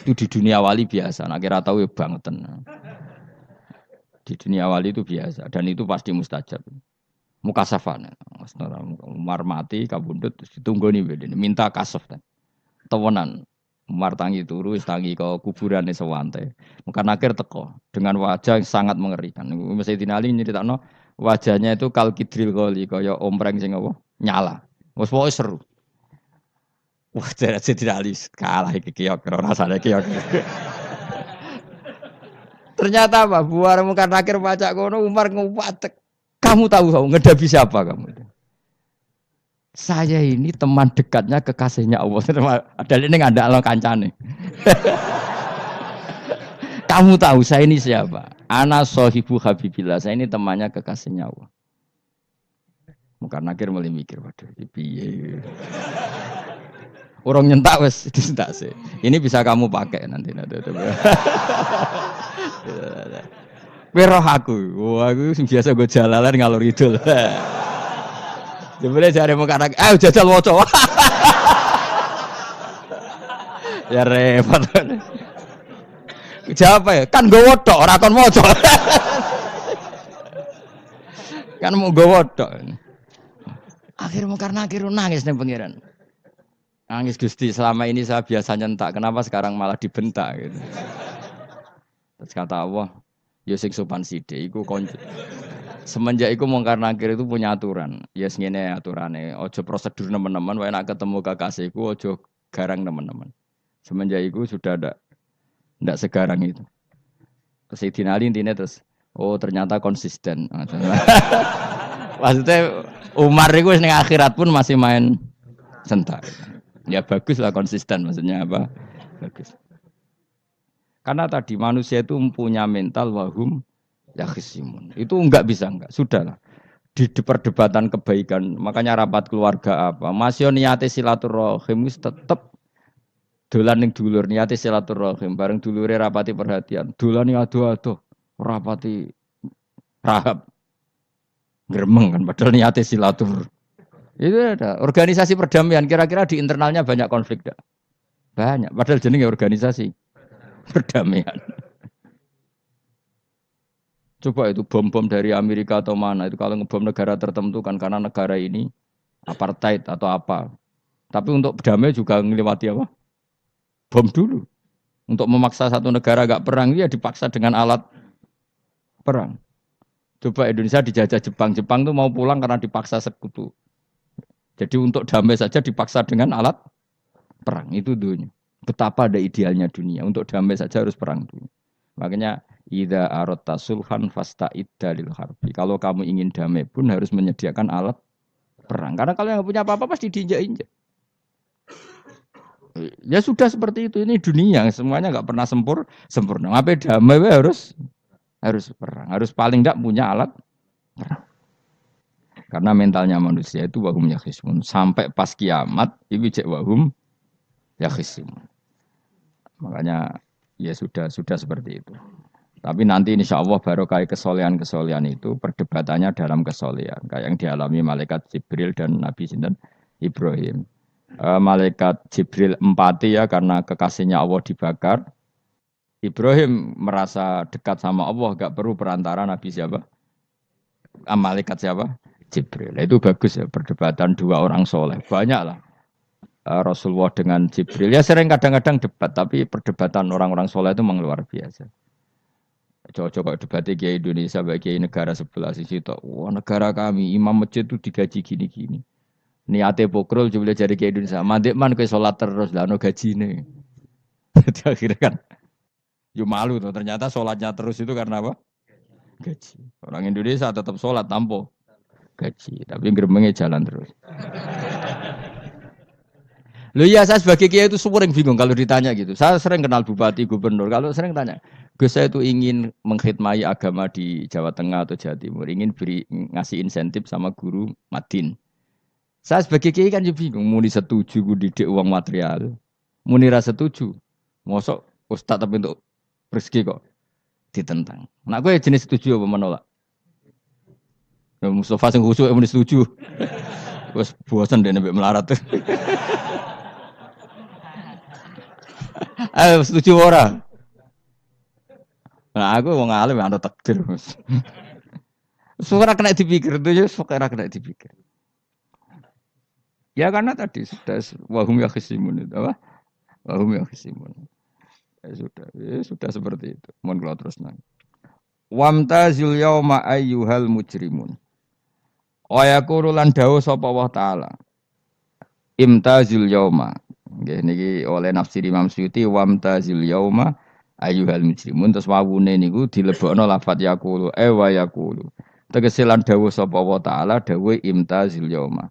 Itu di dunia wali biasa. Nak kira tahu ya bangetan. Di dunia wali itu biasa dan itu pasti mustajab. Mukasafan. Umar mati kabundut ditunggu nih bedene minta kasaf kan. Tawanan. Umar tangi turu tangi ke kuburane sewante. Mungkin akhir teko dengan wajah yang sangat mengerikan. Sayyidina Ali nyeritakno wajahnya itu kal kidril qoli kaya ompreng sing apa nyala. Wes pokoke seru. Wah, Sayyidina Ali kalah iki kiok rasane kiok. Ternyata apa? Buar mungkin akhir baca kono Umar ngupatek. Kamu tahu ngedapi siapa kamu? Saya ini teman dekatnya kekasihnya Allah. Ada ini nggak ada Allah kancane. Kamu tahu saya ini siapa? Ana sohibu habibillah. Saya ini temannya kekasihnya Allah. Mungkin akhir mulai mikir, waduh, piye. Orang nyentak wes disentak sih. Ini bisa kamu pakai nanti. Weroh aku, wah aku biasa gue jalalan ngalor idul. Jebule jare mung anak, jajal waca. Ya repot. Jawab ya, kan gue wodok ora kon maca. Kan mau gue wodok. Akhir karena akhir nangis ning pangeran. Nangis Gusti, selama ini saya biasa nyentak, kenapa sekarang malah dibentak gitu. Terus kata Allah, ya sing sopan sithik iku konco. Semenjak iku mungkar nakir itu punya aturan. Ya ngene aturane, aja prosedur nemen-nemen wae nek ketemu kekasihku aja garang nemen-nemen. Semenjak iku sudah ndak segarang itu. Terus Sayyidina Ali intine terus ternyata konsisten. Maksudnya Umar itu ning akhirat pun masih main sentak. Ya bagus lah konsisten maksudnya apa? Bagus. Karena tadi manusia itu mempunyai mental wahum yakhisimun. Itu enggak bisa enggak. Sudahlah. Di perdebatan kebaikan, makanya rapat keluarga apa? Masih niate silaturahim wis tetep dolan ning dulur niate silaturahim bareng dulure rapati perhatian. Dolani ado-ado rapati rahab. Gremeng kan padahal niate silatur. Itu ada organisasi perdamaian kira-kira di internalnya banyak konflik dak? Banyak. Padahal jenenge organisasi perdamaian. Coba itu bom-bom dari Amerika atau mana itu kalau ngebom negara tertentu kan karena negara ini apartheid atau apa. Tapi untuk berdamai juga ngelewati apa? Bom dulu. Untuk memaksa satu negara agak perang ya dipaksa dengan alat perang. Coba Indonesia dijajah Jepang, Jepang tuh mau pulang karena dipaksa sekutu. Jadi untuk damai saja dipaksa dengan alat perang itu dunia. Betapa ada idealnya dunia untuk damai saja harus perang dulu. Makanya idza aratta sulhan fasta'id dalil harbi. Kalau kamu ingin damai pun harus menyediakan alat perang. Karena kalau yang punya apa-apa pasti diinjak-injak. Ya sudah seperti itu. Ini dunia semuanya enggak pernah sempurna. Apa damai harus perang. Harus paling enggak punya alat perang. Karena mentalnya manusia itu wahum yakhisimun. Sampai pas kiamat itu cek wahum yakhisimun. Makanya ya sudah seperti itu. Tapi nanti insya Allah barokah kesolehan itu perdebatannya dalam kesolehan. Kayak yang dialami malaikat Jibril dan Nabi Sinten Ibrahim. Malaikat Jibril empati ya karena kekasihnya Allah dibakar. Ibrahim merasa dekat sama Allah, gak perlu perantara Nabi siapa? Malaikat siapa? Jibril. Itu bagus ya perdebatan dua orang soleh. Banyak lah. Rasulullah dengan Jibril. Ya sering kadang-kadang debat, tapi perdebatan orang-orang soleh itu memang luar biasa. Coba debatnya Kiai Indonesia bagi Kiai negara sebelah sisi itu. Wah negara kami imam masjid itu digaji gini-gini. Niate pokrol coba jadi Kiai Indonesia. Mandek man ke sholat terus lah no gaji nih. Akhirnya kan, yo malu tuh. Ternyata sholatnya terus itu karena apa? Gaji. Orang Indonesia tetap sholat tanpa gaji, tapi gerbangnya jalan terus. Loh iya saya sebagai kiai itu sering bingung kalau ditanya gitu. Saya sering kenal bupati, gubernur. Kalau sering tanya, Gus saya itu ingin mengkhidmati agama di Jawa Tengah atau Jawa Timur, ingin beri ngasih insentif sama guru Madin. Saya sebagai kiai kan juga bingung, muni setuju gue didik uang material, muni rasa setuju, mosok ustad tapi untuk rezeki kok ditentang. Nah gue jenis setuju apa menolak? Ya, Mustafa sing khusyuk muni setuju. Wes bosan deh nabi melarat tuh. Ayo setuju orang. Nah aku wong alim ada takdir. Suara kena dipikir tuh ya, suara kena dipikir. Ya karena tadi sudah wahum ya khisimun itu apa? Wahum ya khisimun. Ya sudah seperti itu. Mohon kalau terus nang. Wamtazil yauma ayyuhal mujrimun. Wa yaqulu lan dawuh sapa Allah taala. Imtazil yauma. Nggih niki oleh nafsir Imam Suyuti wamtazil yauma ayyuhal mujrimun terus wawune niku dilebokno lafat yaqulu wa yaqulu. Tegese lan dawuh sapa Allah taala dawuh imtazil yauma.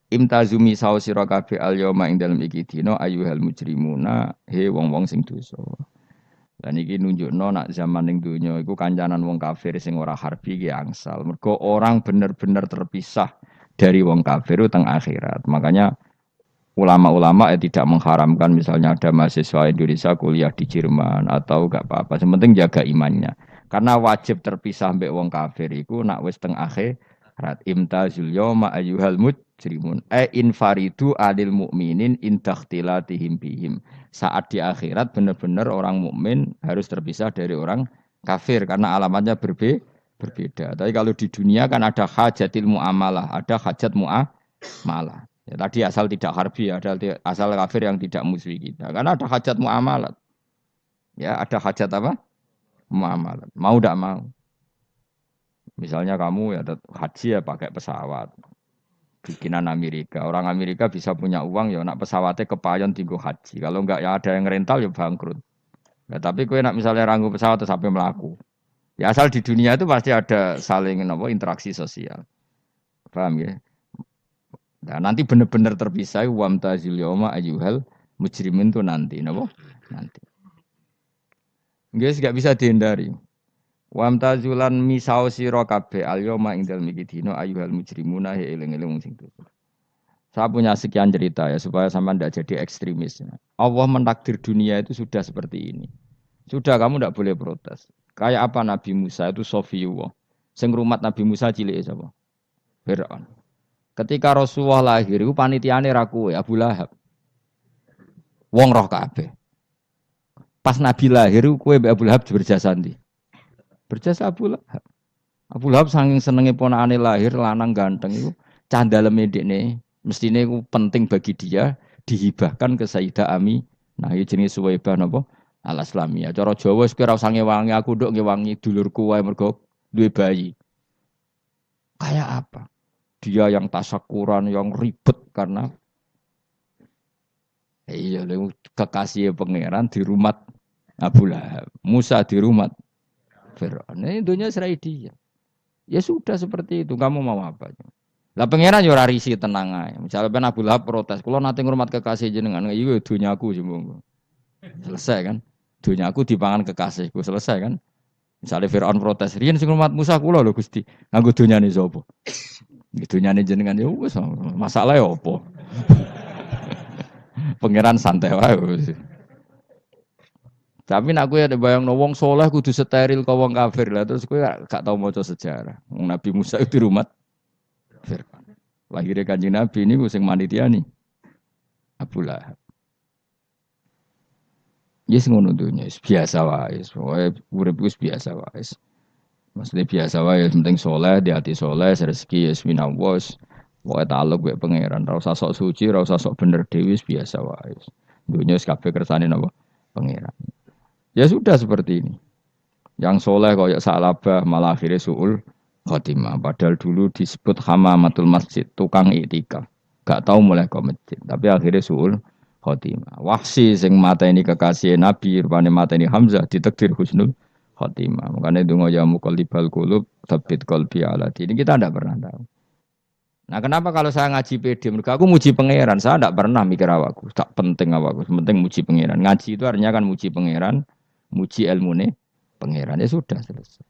Imtazumi sawo sira kabeh al yauma ing dalem iki dina ayyuhal mujrimuna he wong-wong sing dosa. Lan iki nunjukno nak zaman ning donya iku kancanan wong kafir sing ora harbi ki angsal. Mergo orang bener-bener terpisah dari wong kafir teng akhirat. Makanya ulama-ulama tidak mengharamkan misalnya ada mahasiswa Indonesia kuliah di Jerman atau enggak apa-apa. Sementing jaga imannya. Karena wajib terpisah mbek wong kafir iku nak wis teng akhirat. Imtazul yauma ayyuhal mujrimun. Infaridu adil mukminin indakhtilatihim bihim. Saat di akhirat benar-benar orang mukmin harus terpisah dari orang kafir karena alamatnya berbeda. Tapi kalau di dunia kan ada hajatil muamalah, ada hajat muamalah. Ya, tadi asal tidak harbi, ada asal kafir yang tidak musuhi kita. Karena ada hajat muamalat. Ya, ada hajat apa? Muamalat. Mau tidak mau. Misalnya kamu ya haji ya pakai pesawat. Bikinan Amerika. Orang Amerika bisa punya uang ya nak pesawatnya kepayon tinggal haji. Kalau enggak ya ada yang rental ya bangkrut. Ya, tapi kue nak misalnya ranggu pesawat sampai melaku. Ya asal di dunia itu pasti ada saling interaksi sosial. Paham ya? Nah, nanti benar-benar terpisah wamtazil yauma ayyuhal mujrimin itu nanti nanti. Nggak bisa dihindari. Wamtazulan misau sira kabeh al yauma ing dalem iki dina ayyuhal mujrimuna he eling-eling sing dosa. Saya punya sekian cerita ya supaya sampean tidak jadi ekstremis. Allah mentakdir dunia itu sudah seperti ini. Sudah kamu tidak boleh protes. Kayak apa Nabi Musa itu Sofiyullah. Sing rumat Nabi Musa cilik sapa? Fir'aun. Ketika Rasulullah lahir itu panitiane ra kowe Abu Lahab. Wong roh kabeh. Pas Nabi lahir kowe mbek Abu Lahab berjasa ndi? Berjasa Abu Lahab. Abu Lahab saking senenge ponakane lahir lanang ganteng iku candaleme ndekne mestine iku penting bagi dia dihibahkan ke Sayyidah Ami. Nah, iki jenenge Suwaibah napa? Al-Islamiyah. Cara Jawa wis ora usah ngewangi aku nduk ngewangi dulurku wae mergo duwe bayi. Kayak apa? Dia yang tasakuran, yang ribet karena iya kekasih pangeran di rumah Abu Lahab. Musa di rumah Fir'aun. Ini dunia serai dia. Ya sudah seperti itu. Kamu mau apa? Lah pangeran yo ora risi tenang ae. Misalnya Abu Lahab protes, "Kulo nate ngurmat kekasih jenengan, iya dunyaku jembung." Selesai kan? Dunyaku dipangan kekasihku, selesai kan? Misalnya Fir'aun protes, "Riyen sing ngurmat Musa kula lho Gusti, nganggo dunyane sapa?" Dunyane jenengan ya wis masalah ya apa? Pangeran santai wae. Tapi nak kowe ada bayangno wong saleh kudu steril ka wong kafir lah terus kowe gak tau maca sejarah. Nabi Musa itu rumah Fir'aun. Lahirnya Kanjeng Nabi ini sing manitiani Abu Lahab. Yes ngono dunya, biasa wae. Pokoke urip wis biasa wae. Maksudnya biasa wae, penting soleh, di hati soleh, rezeki ya minallah. Pokoke taluk mek pangeran, ora usah sok suci, ora usah sok bener dhewe biasa wae. Dunya wis kabeh kersane napa? Pangeran. Ya sudah seperti ini. Yang soleh koyok salabah malah akhirnya suul khotimah. Padahal dulu disebut hamamatul masjid, tukang iktikaf. Gak tahu mulai ke masjid, tapi akhirnya suul khotimah. Wahsi sing mata ini kekasih Nabi, rupanya mata ini Hamzah ditakdir husnul khotimah. Makanya dungo ya muqallibal qulub tsabbit qalbi ala dini. Kita tidak pernah tahu. Nah, kenapa kalau saya ngaji PD? Mereka aku muji pangeran. Saya tidak pernah mikir awakku. Tak penting awakku. Penting muji pangeran. Ngaji itu artinya kan muji pangeran, muji ilmune pangeran. Ya sudah selesai.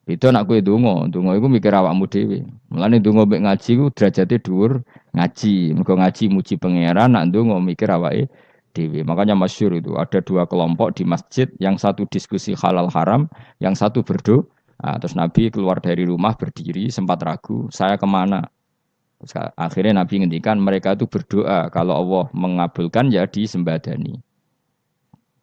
Itu anak kue dongo itu mikir awakmu dhewe. Mulane dongo mbek ngaji ku derajate dhuwur ngaji. Mergo ngaji muji pangeran, nak dongo mikir awake dhewe. Makanya masyhur itu ada dua kelompok di masjid, yang satu diskusi halal haram, yang satu berdoa. Nah, terus Nabi keluar dari rumah berdiri, sempat ragu, saya kemana? Terus akhirnya Nabi ngendikan mereka itu berdoa kalau Allah mengabulkan ya disembadani.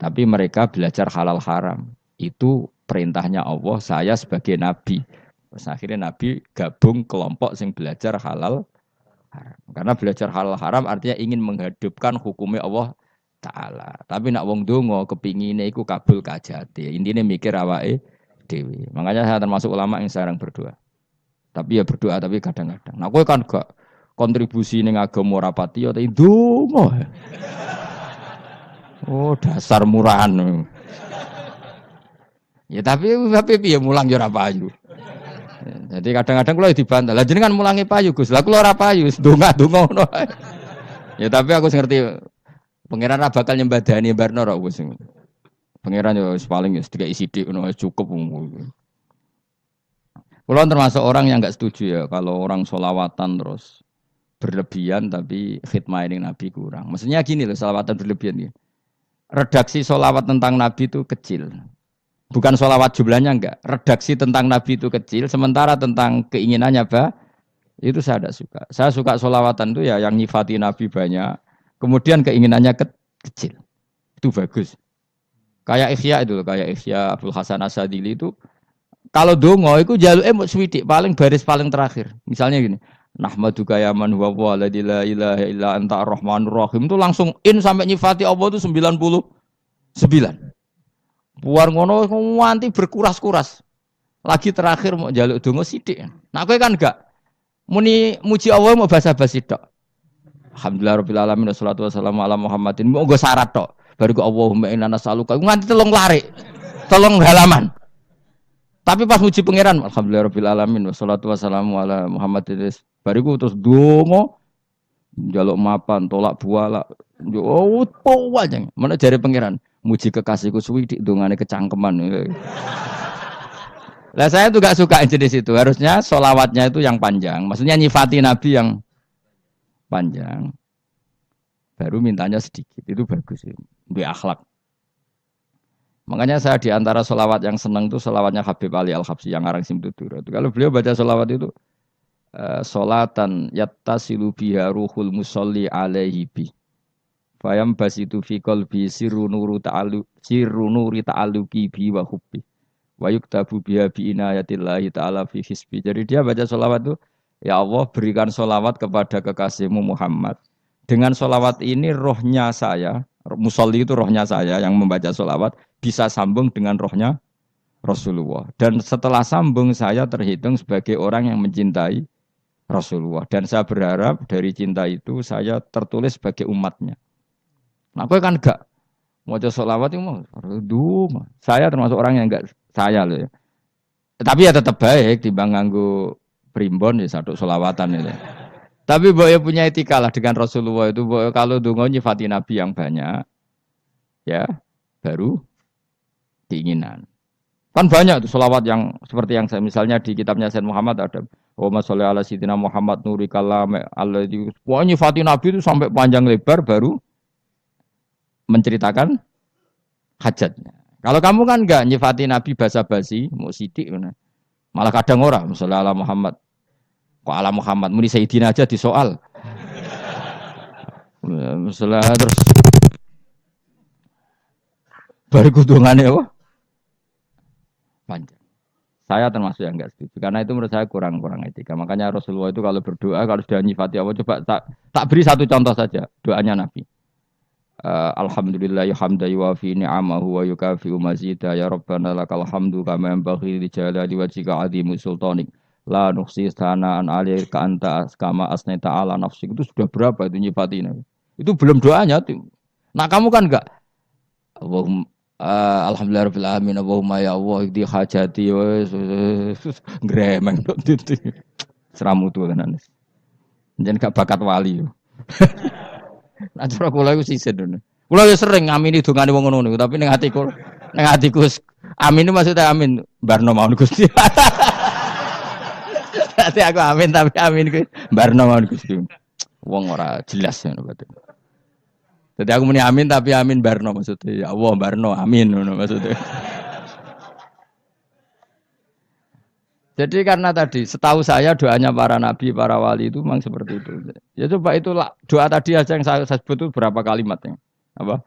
Tapi mereka belajar halal haram. Itu perintahnya Allah, saya sebagai Nabi. Terus akhirnya Nabi gabung kelompok yang belajar halal haram. Karena belajar halal haram artinya ingin menghidupkan hukumnya Allah Ta'ala. Tapi nak wong dongo kepingine iku kabul kajate. Intine mikir awake dhewe. Makanya saya termasuk ulama yang jarang berdoa. Tapi ya berdoa tapi kadang-kadang. Nah kowe kan gak kontribusi ning agama rapati ya tapi dongo. Oh dasar murahan. Ya tapi piye mulang ya ora payu. Jadi kadang-kadang kula dibantah. Lah jenengan mulangi payu Gus. Lah kula ora payu, donga-donga ngono. Ya tapi aku ngerti pangeran ra bakal nyembadani barno ora Gus. Pangeran ya paling sedikit sithik ngono cukup. Kula termasuk orang yang enggak setuju ya kalau orang sholawatan terus berlebihan tapi khidmah ini Nabi kurang. Maksudnya gini loh, sholawatan berlebihan ya. Redaksi sholawat tentang Nabi itu kecil. Bukan sholawat jumlahnya enggak. Redaksi tentang Nabi itu kecil. Sementara tentang keinginannya itu saya tidak suka. Saya suka sholawatan itu ya yang nyifati Nabi banyak. Kemudian keinginannya kecil. Itu bagus. Kayak Ihya itu loh. Kayak Ihya Abdul Hasan Asadili itu. Kalau dongo itu jaluke muk swidik paling baris paling terakhir. Misalnya gini. Nahmaduka ya man huwa la ilaha illa anta ar-rahmanur rahim itu langsung in sampai nyifati Allah itu 99. Buar ngono nganti berkuras-kuras. Lagi terakhir mau njaluk donga sithik. Nah kowe kan enggak muni muji Allah mau basa-basi tok. Alhamdulillah rabbil alamin wassalatu wassalamu ala Muhammadin. Mau nggo syarat tok. Baru ke Allahumma inna nas'aluka nganti telung larik. Telung halaman. Tapi pas muji pangeran alhamdulillah rabbil alamin wassalatu wassalamu ala Muhammadin. Bariku terus donga njaluk mapan, tolak buala. Oh, aja. Mana jare pangeran? Muji kekasihku swidik dongane kecangkeman. Lah saya tuh gak suka jenis itu. Harusnya sholawatnya itu yang panjang. Maksudnya nyifati Nabi yang panjang. Baru mintanya sedikit. Itu bagus. Itu akhlak. Makanya saya di antara sholawat yang senang itu sholawatnya Habib Ali Al-Habsyi yang ngarang Simtudur. Kalau beliau baca sholawat itu sholatan yattasilu biha ruhul musolli alaihi bi. Fayam basitu fi qalbi sirru nuri ta'alluqi bi wa hubbi. Wa yuktabu biha bi inayatillahi ta'ala fi hisbi. Jadi dia baca sholawat itu, ya Allah berikan sholawat kepada kekasihmu Muhammad. Dengan sholawat ini rohnya saya, musolli itu rohnya saya yang membaca sholawat, bisa sambung dengan rohnya Rasulullah. Dan setelah sambung saya terhitung sebagai orang yang mencintai Rasulullah. Dan saya berharap dari cinta itu saya tertulis sebagai umatnya. Nah, aku kan enggak mau sholawat itu mau. Saya termasuk orang yang enggak saya loh ya. Tapi ya tetap baik dibanding nganggo primbon ya satu sholawatan itu. Tapi boleh punya etika lah dengan Rasulullah itu. Kalau dongo nyifati Nabi yang banyak, ya baru keinginan. Kan banyak tuh sholawat yang seperti yang saya misalnya di kitabnya Sayyid Muhammad ada Allahumma sholli ala sayyidina Muhammad nuri kalam alladzi wa nyifati Nabi itu sampai panjang lebar baru menceritakan hajatnya. Kalau kamu kan enggak nyifati Nabi basa-basi, mau sidik malah kadang orang sholli ala Muhammad. Kok ala Muhammad muni sayyidina aja disoal. Masalah terus baru kudungannya apa? Panjang. Saya termasuk yang enggak setuju karena itu menurut saya kurang etika. Makanya Rasulullah itu kalau berdoa kalau sudah nyifati Allah coba tak beri satu contoh saja doanya Nabi. Alhamdulillah hamda yuwafi ni'amahu wa yukafi'u mazida ya rabbana lakal hamdu kama yanbaghi li jalali wajhika 'azimi sultanik la nuhsi sana'an 'alaika anta kama asnaita 'ala nafsik. Itu sudah berapa itu nyifati Nabi. Itu belum doanya tuh. Nah, kamu kan enggak Allahumma alhamdulillahirabbil alamin Allahumma ya Allah di hajati gremeng itu seramu tuh kan jangan gak bakat wali nah cara kula iku sisih dene kula ya sering ngamini dongane wong ngono niku tapi ning atiku amin maksudnya amin barno mawon Gusti dadi aku amin tapi amin ku barno mawon Gusti wong ora jelas ngono berarti. Jadi aku muni amin tapi amin barno maksudnya. Ya Allah barno amin maksudnya. Jadi karena tadi setahu saya doanya para nabi, para wali itu memang seperti itu. Ya coba itulah doa tadi aja yang saya sebut itu berapa kalimatnya. Apa?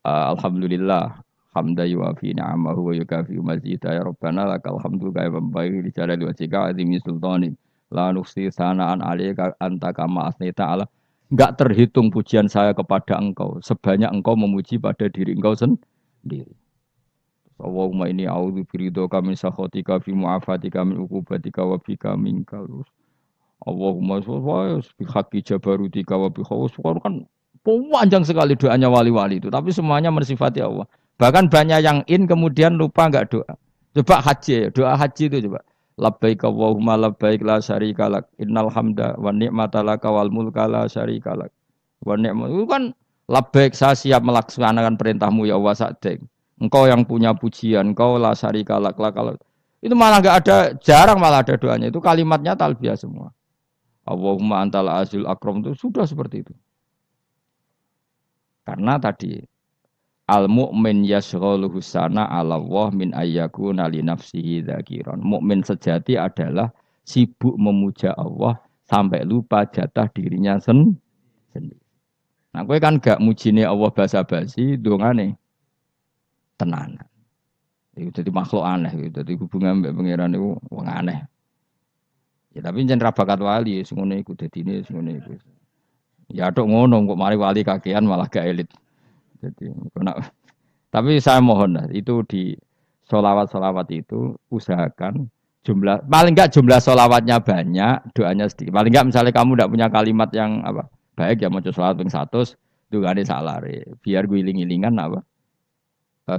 Alhamdulillah hamda yuwafi ni'amahu wa yukafi mazida ya rabbana lakal hamdu kaya bambai di jalali wajhika azimi sultani la nuksi sanaan alaika anta kama asnita ala. Enggak terhitung pujian saya kepada engkau sebanyak engkau memuji pada diri engkau sendiri. Allahumma inni a'udzu biridhoka min sakhatika fi mu'afatika min uqubatika wa bika minkal. Allahumma sholli bi haqqi jabarutika wa bi khawfika kan panjang sekali doanya wali-wali itu tapi semuanya mensifati Allah. Bahkan banyak yang kemudian lupa enggak doa. Coba haji, doa haji itu coba. Labbaik Allahumma labbaik la syarika lak innal hamda wa ni'mata laka wal mulka la syarika lak wa ni'mat itu kan labbaik saya siap melaksanakan perintahmu ya Allah sa'dik engkau yang punya pujian engkau la syarika lak itu malah enggak ada jarang malah ada doanya itu kalimatnya talbiyah semua Allahumma antal azil akram itu sudah seperti itu karena tadi al mukmin yashghaluhu sana 'ala Allah min ayyakuna li nafsihi dzakiran. Mukmin sejati adalah sibuk memuja Allah sampai lupa jatah dirinya sendiri. Nah, kowe kan gak mujine Allah basa-basi, dongane tenanan. Iku dadi makhluk aneh gitu. Dadi hubungan mbek pangeran niku wong aneh. Ya tapi jen ra bakat wali sing ngene iku dadine sing ngene iku. Ya tok ngono kok mari wali kakean malah gak elit. Jadi, tapi saya mohon itu di solawat itu usahakan jumlah paling enggak jumlah solawatnya banyak, doanya sedikit. Paling enggak misalnya kamu tidak punya kalimat yang apa baik ya mau solawat ping 100 itu gak ada salah biar guling-gilingan apa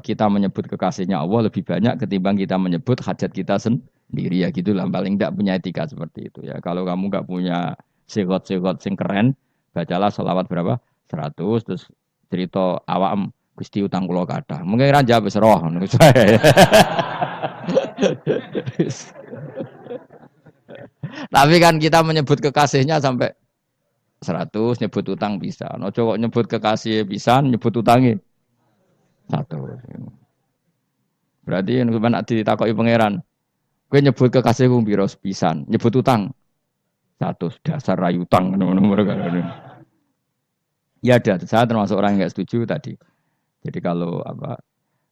kita menyebut kekasihnya Allah lebih banyak ketimbang kita menyebut hajat kita sendiri ya gitulah paling enggak punya etika seperti itu ya. Kalau kamu enggak punya sigot-sigot sing keren, bacalah solawat berapa 100 terus cerita awam Gusti utang kula kathah. Mungkin ra jawab wis roh ngono saya. Tapi kan kita menyebut kekasihnya sampai 100 nyebut utang bisa. No kok nyebut kekasih pisan nyebut utangnya 100. Berarti nek nek ditakoki pangeran, kowe nyebut kekasihku piro pisan, nyebut utang 100 dasar rayu utang ngono mereka. Ya ada, saya termasuk orang yang nggak setuju tadi. Jadi kalau apa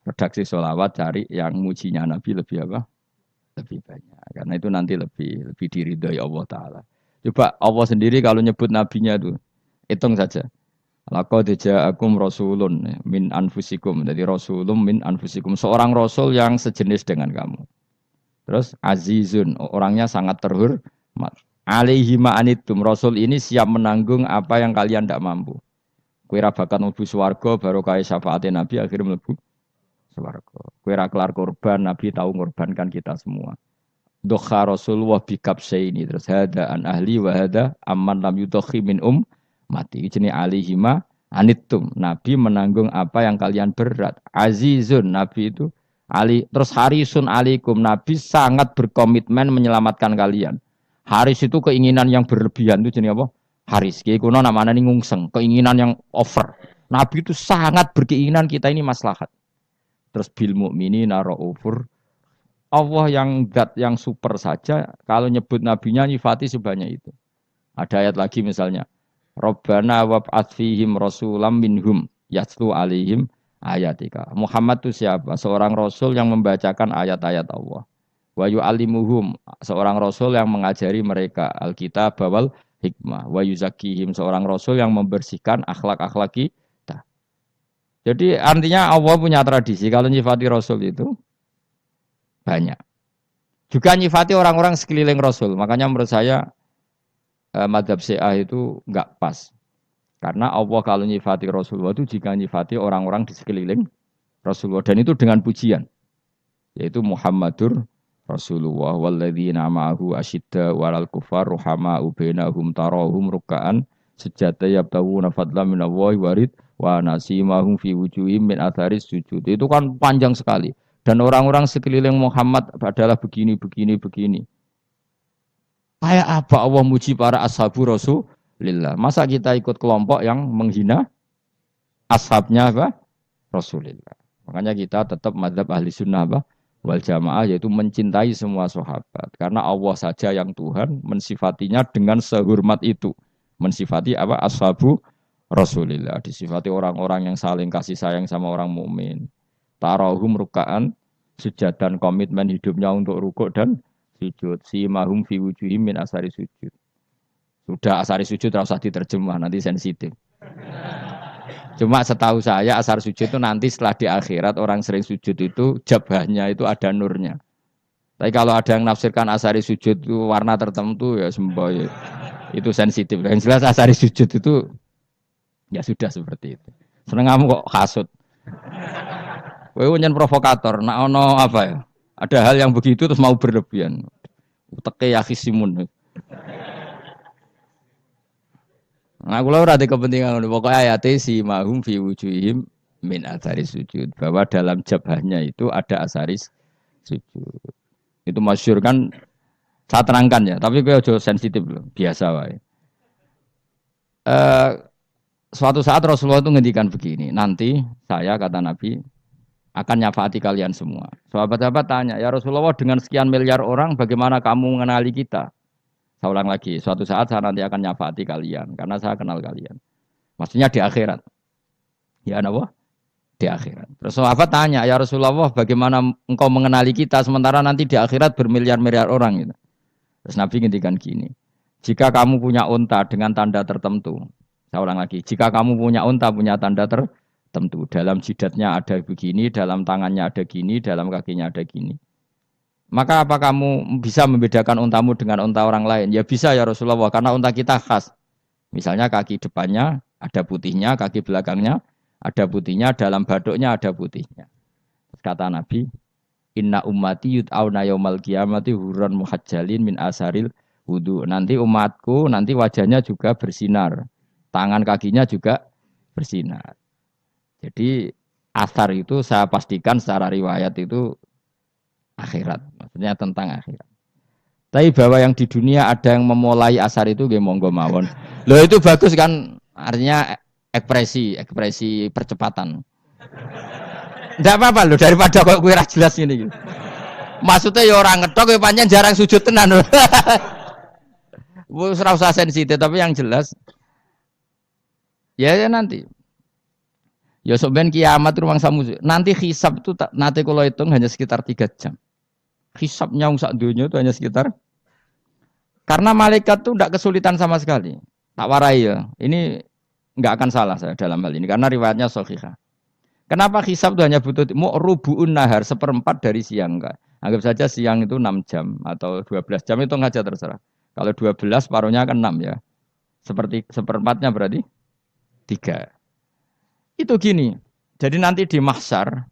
redaksi sholawat cari yang mujinya Nabi lebih apa? Lebih banyak. Karena itu nanti lebih diridhoi Allah Taala. Coba Allah sendiri kalau nyebut nabinya itu hitung saja. Laqad ja'akum rasulun min anfusikum. Jadi rasulun min anfusikum. Seorang rasul yang sejenis dengan kamu. Terus azizun, orangnya sangat terhormat. Alaihi ma'anitum. Rasul ini siap menanggung apa yang kalian tidak mampu. Kowe ra bakat mlebu swarga baru kaya syafaate Nabi akhirnya mlebu swarga. Kowe ra kelar korban Nabi tahu ngorbankan kita semua. Dokha Rasulullah bikabsaini terus hada an ahli wa hada amman lam yudakhi min mati. Jenenge alihima anittum. Nabi menanggung apa yang kalian berat. Azizun Nabi itu ali terus harisun alaikum. Nabi sangat berkomitmen menyelamatkan kalian. Haris itu keinginan yang berlebihan itu jenenge apa? Haris, kiai kuno namanya ini ngungseng, keinginan yang over. Nabi itu sangat berkeinginan kita ini maslahat. Terus bil mukminina raufur. Allah yang zat yang super saja, kalau nyebut nabinya nyifati sebanyak itu. Ada ayat lagi misalnya, Rabbana wab'ats fihim rasulam minhum yatlu alaihim ayatika. Muhammad itu siapa? Seorang rasul yang membacakan ayat-ayat Allah. Wa yu'allimuhum, seorang rasul yang mengajari mereka Alkitab wal hikmah. Wa yuzakkihim, seorang rasul yang membersihkan akhlak-akhlak kita. Jadi artinya Allah punya tradisi kalau nyifati rasul itu banyak. Juga nyifati orang-orang sekeliling rasul. Makanya menurut saya madzhab Syiah itu enggak pas. Karena Allah kalau nyifati Rasulullah itu jika nyifati orang-orang di sekeliling Rasulullah. Dan itu dengan pujian. Yaitu Muhammadur Rasulullah walladzina ma'ahu asyidda walal kufar ruhama'u bainahum tarahum ruk'an sujada yabtawuna fadlan minallahi warid wa nasimahum fi wujuhim min atharis sujud. Itu kan panjang sekali. Dan orang-orang sekeliling Muhammad adalah begini. Kayak apa Allah muji para ashabu Rasulillah? Masa kita ikut kelompok yang menghina ashabnya apa? Rasulillah. Makanya kita tetap madzhab ahli sunnah apa? Wal jamaah, yaitu mencintai semua sahabat. Karena Allah saja yang Tuhan mensifatinya dengan sehormat itu. Mensifati apa? Ashabu Rasulillah. Disifati orang-orang yang saling kasih sayang sama orang mukmin. Tarahum ruka'an, sujud dan komitmen hidupnya untuk rukuk dan sujud. Si mahum fi wujuhim min asari sujud. Sudah asari sujud tidak usah diterjemah, nanti sensitif. Cuma setahu saya asar sujud itu nanti setelah di akhirat orang sering sujud itu jabahnya itu ada nurnya. Tapi kalau ada yang nafsirkan asari sujud itu warna tertentu ya semboy. Itu sensitif. Yang jelas asari sujud itu ya sudah seperti itu. Seneng kamu kok hasut. Kowe nyen provokator, nak ono apa ya? Ada hal yang begitu terus mau berlebihan. Uteke yakhisimun. Nah, kula ora ada kepentingan pokoknya ayat si mahum fi wujuhim min athari sujud, bahwa dalam jabahnya itu ada asaris sujud. Itu masyhur kan, saya terangkan ya, tapi kowe aja sensitif loh, biasa wae. Suatu saat Rasulullah itu ngendikan begini, nanti saya kata Nabi akan nyafaati kalian semua. Sahabat-sahabat tanya, ya Rasulullah dengan sekian miliar orang bagaimana kamu mengenali kita? Saya ulang lagi, suatu saat saya nanti akan nyafaati kalian karena saya kenal kalian. Maksudnya di akhirat. Ya apa? Di akhirat. Terus sahabat tanya, ya Rasulullah bagaimana engkau mengenali kita sementara nanti di akhirat bermiliar-miliar orang gitu. Terus Nabi ngendikan gini, jika kamu punya unta dengan tanda tertentu, saya ulang lagi, jika kamu punya unta punya tanda tertentu, dalam jidatnya ada begini, dalam tangannya ada gini, dalam kakinya ada gini. Maka apa kamu bisa membedakan untamu dengan unta orang lain? Ya bisa ya Rasulullah, karena unta kita khas. Misalnya kaki depannya ada putihnya, kaki belakangnya ada putihnya, dalam baduknya ada putihnya. Kata Nabi, inna ummati yud'auna yaumal qiyamati hurran muhajjalin min asaril wudu. Nanti umatku, nanti wajahnya juga bersinar. Tangan kakinya juga bersinar. Jadi asar itu saya pastikan secara riwayat itu akhirat, maksudnya tentang akhirat. Tapi bahwa yang di dunia ada yang memulai asar itu nggih monggo mawon. Loh itu bagus kan, artinya ekspresi percepatan. Ndak apa-apa loh daripada kok kowe ra jelas ngene iki. Maksudnya ya orang ngetok ya pancen jarang sujud tenan. Wis ora usah sensitif tapi yang jelas ya nanti. Ya sebenarnya kiamat ruang samu. Nanti hisab itu nanti kalau hitung hanya sekitar 3 jam. Hisabnya sak dunia itu hanya sekitar. Karena malaikat itu tidak kesulitan sama sekali. Tak warai ya. Ini enggak akan salah saya dalam hal ini karena riwayatnya sahihah. Kenapa hisab itu hanya butuh rubu'un nahar, seperempat dari siang enggak. Anggap saja siang itu 6 jam atau 12 jam itu aja terserah. Kalau 12 paruhnya kan 6 ya. Seperti seperempatnya berarti 3. Itu gini, jadi nanti di mahsyar,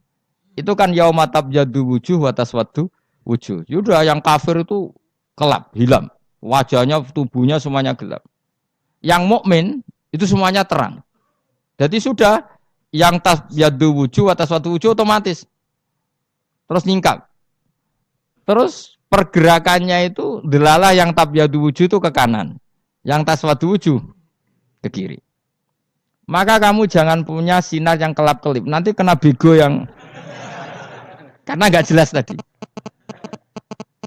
itu kan yauma tabyaddu wujuh wa taswaddu wujuh. Yaudah yang kafir itu kelap, hilang. Wajahnya, tubuhnya semuanya gelap. Yang mukmin itu semuanya terang. Jadi sudah, yang tabyaddu wujuh wa taswaddu wujuh otomatis. Terus nyingkap. Terus pergerakannya itu, delalah yang tabyaddu wujuh itu ke kanan. Yang taswaddu wujuh ke kiri. Maka kamu jangan punya sinar yang kelap-kelip. Nanti kena bego yang karena nggak jelas tadi.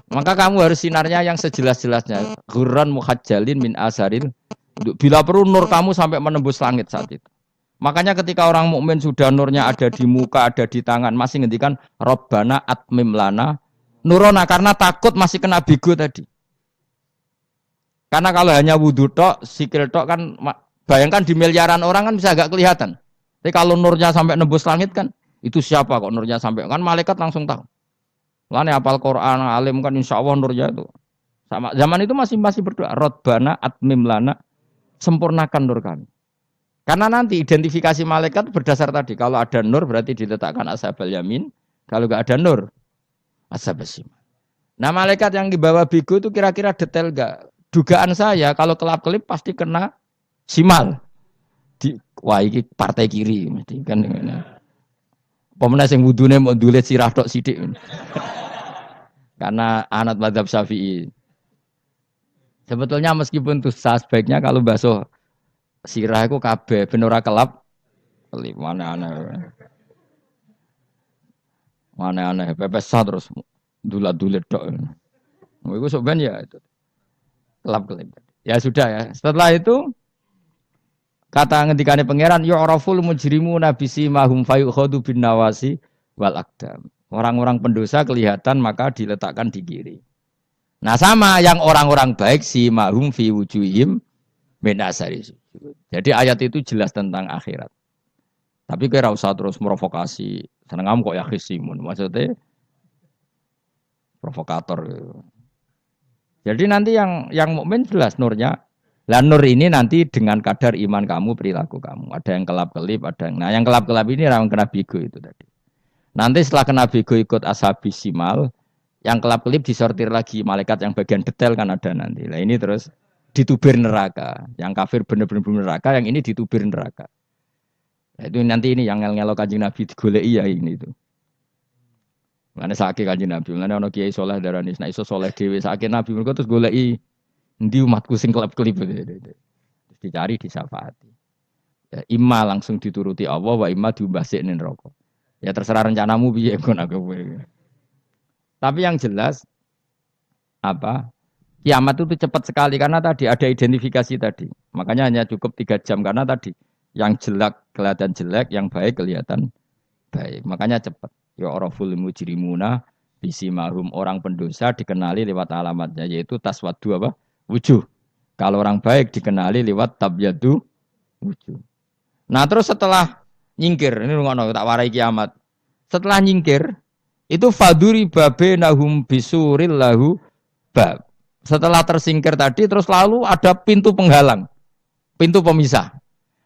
Maka kamu harus sinarnya yang sejelas-jelasnya. Ghurran muhajjalin min asaril Bila perlu nur kamu sampai menembus langit saat itu. Makanya ketika orang mukmin sudah nurnya ada di muka, ada di tangan, masih ngendikan Rabbana atmim lana nurona karena takut masih kena bigo tadi. Karena kalau hanya wudhu tok, sikil tok kan bayangkan di miliaran orang kan bisa agak kelihatan. Tapi kalau nurnya sampai nembus langit kan itu siapa kok nurnya sampai kan malaikat langsung tahu. Lane hafal Quran, alim kan insya Allah nurnya itu. Sama zaman itu masih berdoa Rabbana atmim lana sempurnakan nur kami. Karena nanti identifikasi malaikat berdasar tadi. Kalau ada nur berarti diletakkan ashabal yamin. Kalau nggak ada nur, ashabal shimal. Nah malaikat yang dibawa bigo itu kira-kira detail nggak? Dugaan saya kalau kelap-kelip pasti kena simal. Wah ini partai kiri. Mesti kan. Pemenang yang wudhunya mau dulet sirah tok sidik. Karena anat madzhab Syafi'i. Sebetulnya meskipun itu sebaiknya kalau basuh sirah itu kabeh ben ora kelap kelip aneh-aneh. Aneh-aneh pepesah terus dulat-dulit tok. Iku sok ben ya itu. Kelap kelip. Ya sudah ya. Setelah itu kata ngendikane pangeran yu'raful mujrimuna bisimahum fayukhadu bin nawasi wal aqdam. Orang-orang pendosa kelihatan maka diletakkan di kiri. Nah sama yang orang-orang baik simahum fi wujuhim min asari sujud. Jadi ayat itu jelas tentang akhirat. Tapi kira usah terus provokasi. Seneng kamu kok ya khisimun. Maksudnya provokator. Jadi nanti yang mukmin jelas nurnya. Lah nur ini nanti dengan kadar iman kamu, perilaku kamu. Ada yang kelap-kelip, ada yang. Nah, yang kelap-kelip ini orang kena bigo itu tadi. Nanti setelah kena bigo ikut ashabis simal, yang kelap-kelip disortir lagi malaikat yang bagian detail kan ada nanti. Nah, ini terus ditubir neraka. Yang kafir benar-benar neraka, yang ini ditubir neraka. Nah, itu nanti ini yang ngel-ngelo Kanjeng Nabi digoleki ya ini itu. Mane sakit Kanjeng Nabi, mane ana kiai saleh darani nek iso saleh dhewe sakit Nabi mergo terus goleki endi umatku sing kelep-kelip. Terus dicari disyafaati. Ya imma langsung dituruti Allah wa imma diumbasikne neraka. Ya terserah rencanamu piye kon aku. Tapi yang jelas apa? Kiamat itu cepat sekali karena tadi ada identifikasi tadi. Makanya hanya cukup 3 jam karena tadi yang jelek kelihatan jelek, yang baik kelihatan baik. Makanya cepat. Ya oraful mujrimuna bisimahum orang pendosa dikenali lewat alamatnya yaitu taswaddu apa? Wujuh. Kalau orang baik dikenali lewat tabyadu wujuh. Nah, terus setelah nyingkir, ini ngono tak warai kiamat. Setelah nyingkir itu faduri babenahum bisuril lahu bab. Setelah tersingkir tadi terus lalu ada pintu penghalang. Pintu pemisah.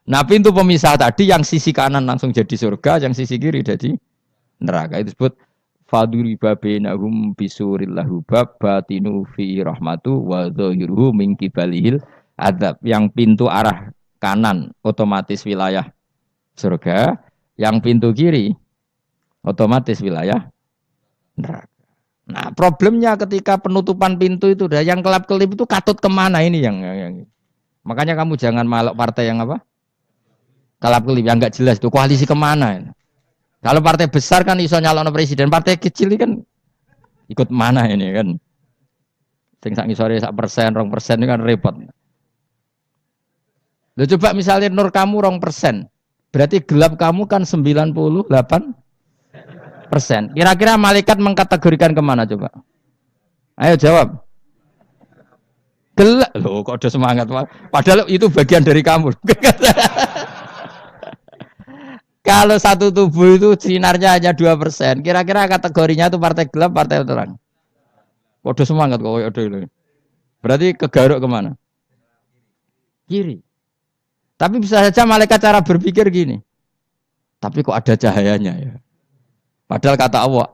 Nah, pintu pemisah tadi yang sisi kanan langsung jadi surga, yang sisi kiri jadi neraka. Itu disebut faduri babenahum bisuril lahu bab batinu fi rahmatu wa dhahiruhu min kibalihil adzab. Yang pintu arah kanan otomatis wilayah surga, yang pintu kiri otomatis wilayah neraka. Nah, problemnya ketika penutupan pintu itu dah yang kelap-kelip itu katut kemana ini yang makanya kamu jangan malok partai yang apa? Kelap-kelip yang enggak jelas itu koalisi kemana? Kalau partai besar kan iso nyalon presiden, partai kecil ini kan ikut mana ini kan? Sing sak ngisore 1%, 2% ini kan repot. Loh, coba misalnya nur kamu 2%, berarti gelap kamu kan 98%. Kira-kira malaikat mengkategorikan kemana coba? Ayo jawab. Gelap. Loh kok ada semangat. Padahal itu bagian dari kamu. Kalau satu tubuh itu sinarnya hanya 2%, kira-kira kategorinya itu partai gelap, partai terang. Kok ada semangat kok ada itu. Berarti kegaruk kemana? Kiri. Tapi bisa saja malaikat cara berpikir gini. Tapi kok ada cahayanya ya? Padahal kata Allah,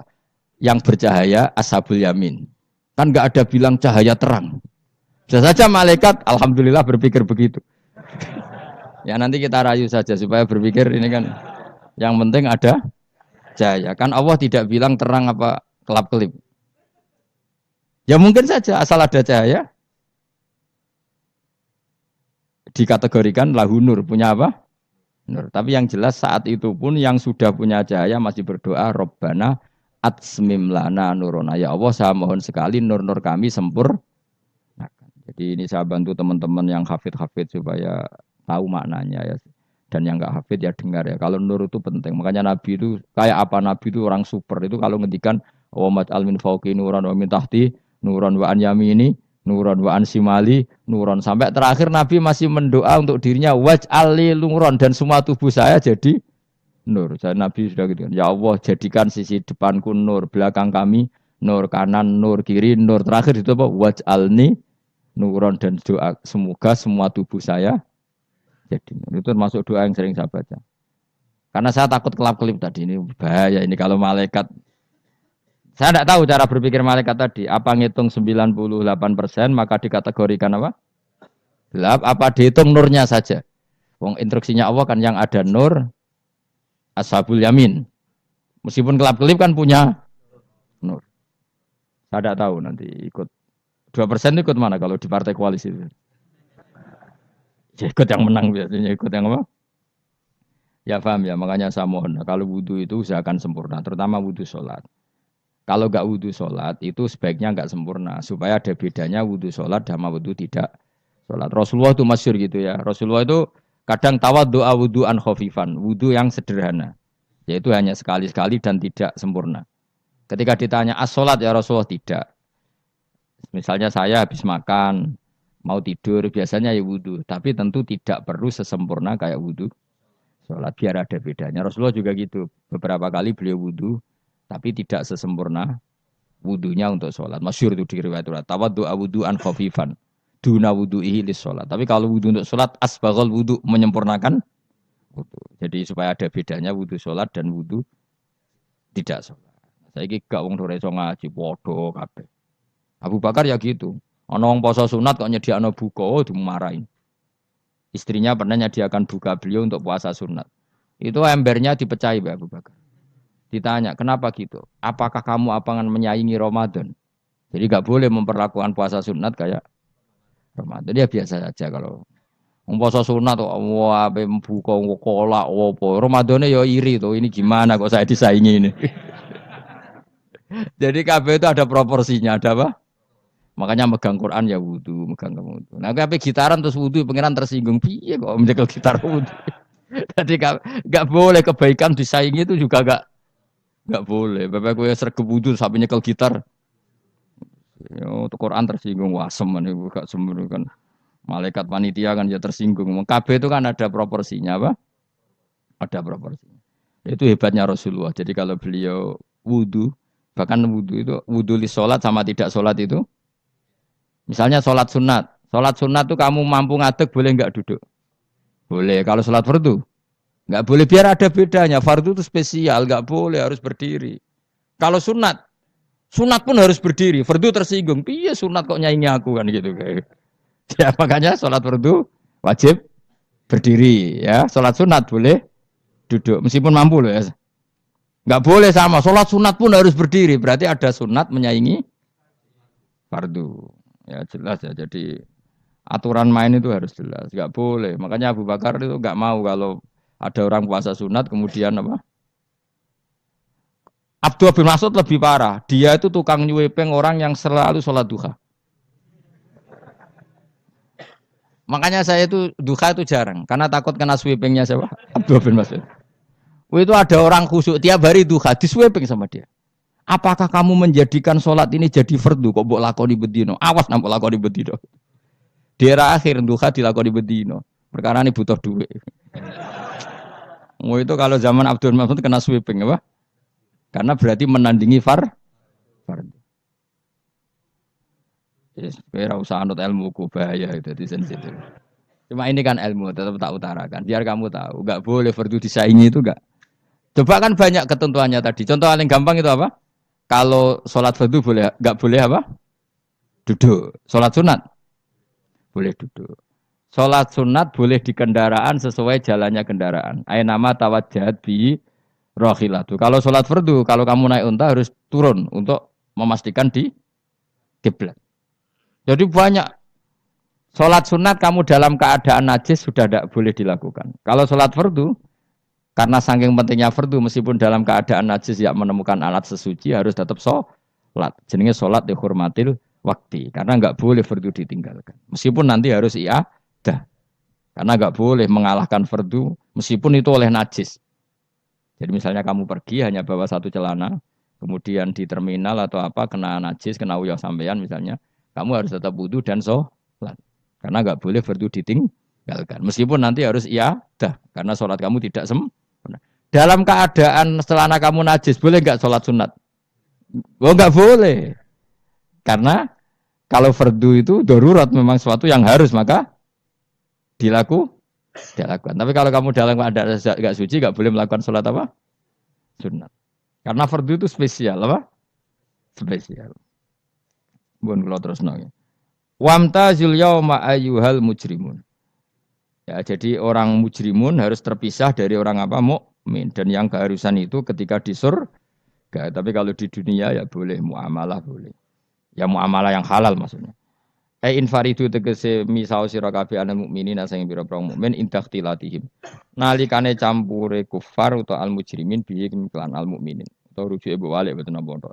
yang bercahaya ashabul yamin. Kan enggak ada bilang cahaya terang. Bisa saja malaikat, alhamdulillah berpikir begitu. Ya nanti kita rayu saja supaya berpikir ini kan. Yang penting ada cahaya. Kan Allah tidak bilang terang apa kelap-kelip. Ya mungkin saja asal ada cahaya. Dikategorikan lahu nur. Punya apa? Nur. Tapi yang jelas saat itu pun yang sudah punya cahaya masih berdoa Rabbana atsmim lana nurona. Ya Allah saya mohon sekali nur-nur kami sempurna. Jadi ini saya bantu teman-teman yang hafid-hafid supaya tahu maknanya ya. Dan yang nggak hafid ya dengar ya. Kalau nur itu penting. Makanya Nabi itu kayak apa Nabi itu orang super itu kalau ngendikan wa maj'al min fauqi nuran wa min tahti nuran wa an yamini nuran wa an simali nuran sampai terakhir Nabi masih mendoa untuk dirinya waj'al li nuran dan semua tubuh saya jadi nur. Saya Nabi sudah gitu kan. Ya Allah jadikan sisi depanku nur, belakang kami nur, kanan nur, kiri nur. Terakhir itu apa? Waj'alni nuron dan doa semoga semua tubuh saya jadi nur. Itu termasuk doa yang sering saya baca. Karena saya takut kelap-kelip tadi ini bahaya ini kalau malaikat. Saya tidak tahu cara berpikir malaikat tadi. Apa ngitung 98% maka dikategorikan apa? Gelap. Apa dihitung nurnya saja? Wong instruksinya Allah kan yang ada nur ashabul yamin. Meskipun kelap-kelip kan punya nur. Saya tidak tahu nanti ikut 2% ikut mana kalau di partai koalisi itu. Ya, ikut yang menang biasanya ikut yang apa? Ya paham ya, makanya saya mohon. Kalau wudhu itu usahakan sempurna, terutama wudhu sholat. Kalau nggak wudhu sholat itu sebaiknya nggak sempurna, supaya ada bedanya wudhu sholat sama wudhu tidak sholat. Rasulullah itu masyhur gitu ya. Rasulullah itu kadang tawaddu'a wudhu'an khafifan, wudhu yang sederhana, yaitu hanya sekali-sekali dan tidak sempurna. Ketika ditanya as-sholat ya Rasulullah tidak. Misalnya saya habis makan, mau tidur, biasanya ya wudhu. Tapi tentu tidak perlu sesempurna kayak wudhu sholat, biar ada bedanya. Rasulullah juga gitu. Beberapa kali beliau wudhu, tapi tidak sesempurna wudhunya untuk sholat. Masyhur itu di riwayat itu. Tawaddu'a wudhu'an khafifan. Duna wudhu'ihi lis sholat. Tapi kalau wudhu untuk sholat, asbaghal wudhu, menyempurnakan wudhu. Jadi supaya ada bedanya wudhu sholat dan wudhu tidak sholat. Saya gak wong ora iso ngaji, podo kabeh. Abu Bakar ya gitu. Ana wong poso sunat kok nyediakno buka, dimarahin. Istrinya pernah nyediakan buka beliau untuk puasa sunat. Itu embernya dipecahi Abu Bakar. Ditanya, kenapa gitu? Apakah kamu akan menyaingi Ramadan? Jadi gak boleh memperlakukan puasa sunat kayak Ramadan. Dia biasa saja kalau puasa sunat, wah, buka, kolak, apa. Ramadannya ya iri tuh. Ini gimana kok saya disaingi ini? Jadi kabeh itu ada proporsinya, ada apa? Makanya megang Quran ya wudu, megang wudu. Nah, kabeh gitaran terus wudu, pengiran tersinggung. Piye kok menjegal gitar wudu? Jadi gak boleh kebaikan disaingi itu juga gak boleh. Bapak gue sergap wudu sampai nyekel gitar. Yo, Quran tersinggung wasem niku gak sembrono kan. Malaikat panitia kan ya tersinggung. Kabeh itu kan ada proporsinya apa? Ada proporsinya. Itu hebatnya Rasulullah. Jadi kalau beliau wudu, bahkan wudu itu wudu li sholat sama tidak sholat itu. Misalnya sholat sunat tuh kamu mampu ngadeg boleh nggak duduk? Boleh. Kalau sholat fardu nggak boleh, biar ada bedanya. Fardu itu spesial, nggak boleh harus berdiri. Kalau sunat pun harus berdiri. Fardu tersinggung, iya sunat kok nyaingi aku kan gitu. Ya makanya sholat fardu wajib berdiri ya. Sholat sunat boleh duduk meskipun mampu loh ya. Nggak boleh sama. Sholat sunat pun harus berdiri. Berarti ada sunat menyaingi fardu. Ya jelas ya. Jadi aturan main itu harus jelas. Nggak boleh. Makanya Abu Bakar itu nggak mau kalau ada orang puasa sunat kemudian apa? Abdullah bin Mas'ud lebih parah. Dia itu tukang nyuwepeng orang yang selalu sholat duha. Makanya saya itu duha itu jarang. Karena takut kena sweepingnya siapa? Abdullah bin Mas'ud. Itu ada orang khusyuk tiap hari duha disweeping sama dia. Apakah kamu menjadikan sholat ini jadi fardu? Kok mbok lakoni bedino? Awas nampak lakoni bedino. Di era akhir duha dilakoni bedino. Perkara ini butuh duit. Itu kalau zaman Abdul Mas'ud kena sweeping apa? Karena berarti menandingi fardu. Yes, kira usah anut ilmu ku bahaya itu di sensitif. Cuma ini kan ilmu tetap tak utarakan. Biar kamu tahu, enggak boleh fardu disaingi itu enggak. Coba kan banyak ketentuannya tadi. Contoh paling gampang itu apa? Kalau sholat fardu boleh, enggak boleh apa? Duduk. Sholat sunat boleh duduk. Sholat sunat boleh di kendaraan sesuai jalannya kendaraan. Ainama tawajjahat bi rohilatu. Kalau sholat fardu, kalau kamu naik unta harus turun untuk memastikan di kiblat. Jadi banyak sholat sunat kamu dalam keadaan najis sudah tidak boleh dilakukan. Kalau sholat fardu, karena saking pentingnya fardu, meskipun dalam keadaan najis tidak menemukan alat sesuci harus tetap sholat. Jenenge sholat dihormatil waktu. Karena enggak boleh fardu ditinggalkan. Meskipun nanti harus iadah. Karena enggak boleh mengalahkan fardu meskipun itu oleh najis. Jadi misalnya kamu pergi hanya bawa satu celana, kemudian di terminal atau apa kena najis, kena uyah sampean misalnya, kamu harus tetap wudu dan sholat. Karena enggak boleh fardu ditinggalkan. Meskipun nanti harus iadah karena sholat kamu tidak sempurna. Dalam keadaan celana kamu najis, boleh enggak sholat sunat? Oh enggak boleh. Karena kalau fardu itu darurat memang sesuatu yang harus maka dilakukan. Tapi kalau kamu dalam keadaan enggak suci enggak boleh melakukan sholat apa? Sunat. Karena fardu itu spesial apa? Spesial. Bukan kalau terus nanya. Wamtazul yauma ayyuhal mujrimun. Ya, jadi orang mujrimun harus terpisah dari orang apa? Mukmin. Dan yang keharusan itu ketika di surga. Tapi kalau di dunia ya boleh muamalah boleh. Ya muamalah yang halal maksudnya. Infaridu tegese misau sira kabeh ana mukminin sing pira-pira mukmin indaktilatihim. Nalikane campure kufar utawa al mujrimin bihi lan al mukminin. Utawa rujuke mbok walik mboten napa.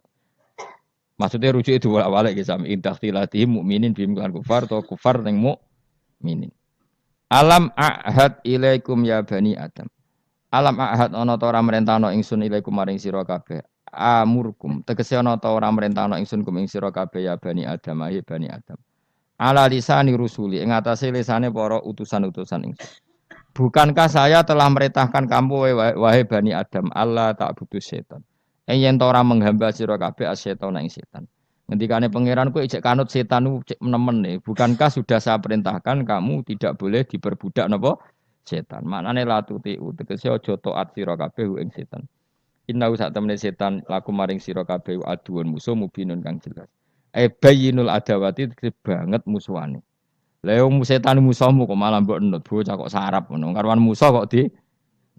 Maksudnya rujuke diwalik ge sami indaktilatihim mukminin bihi lan kufar utawa kufar ning mukminin. Alam ahad ilaikum ya bani Adam. Alam ahad ana ta ora merentano ingsun ilaikum maring sira kabeh. Amurkum tegese ana ta ora merentano ingsun kum ing sira kabeh ya bani Adam ya bani Adam. Ala lisani rusuli ing atase lisane para utusan-utusan ingsun. Bukankah saya telah merintahkan kamu wahai Bani Adam Allah tak butuh setan. Yen ora menghamba sira kabeh asetan ing setan. Ngendikane pangeran kowe ijek kanut setan cek nemen nih. Bukankah sudah saya perintahkan kamu tidak boleh diperbudak napa setan. Maknane la tuti tegese aja taat sira kabeh ing setan. Inna sak temene setan laku maring sira kabeh aduun musuh mubinun kang jelas. Bayinul adawati banget musuhane. Lah yo setan musuhmu kok malah mbok nut bocah kok sarap ngono. Karwan musuh kok di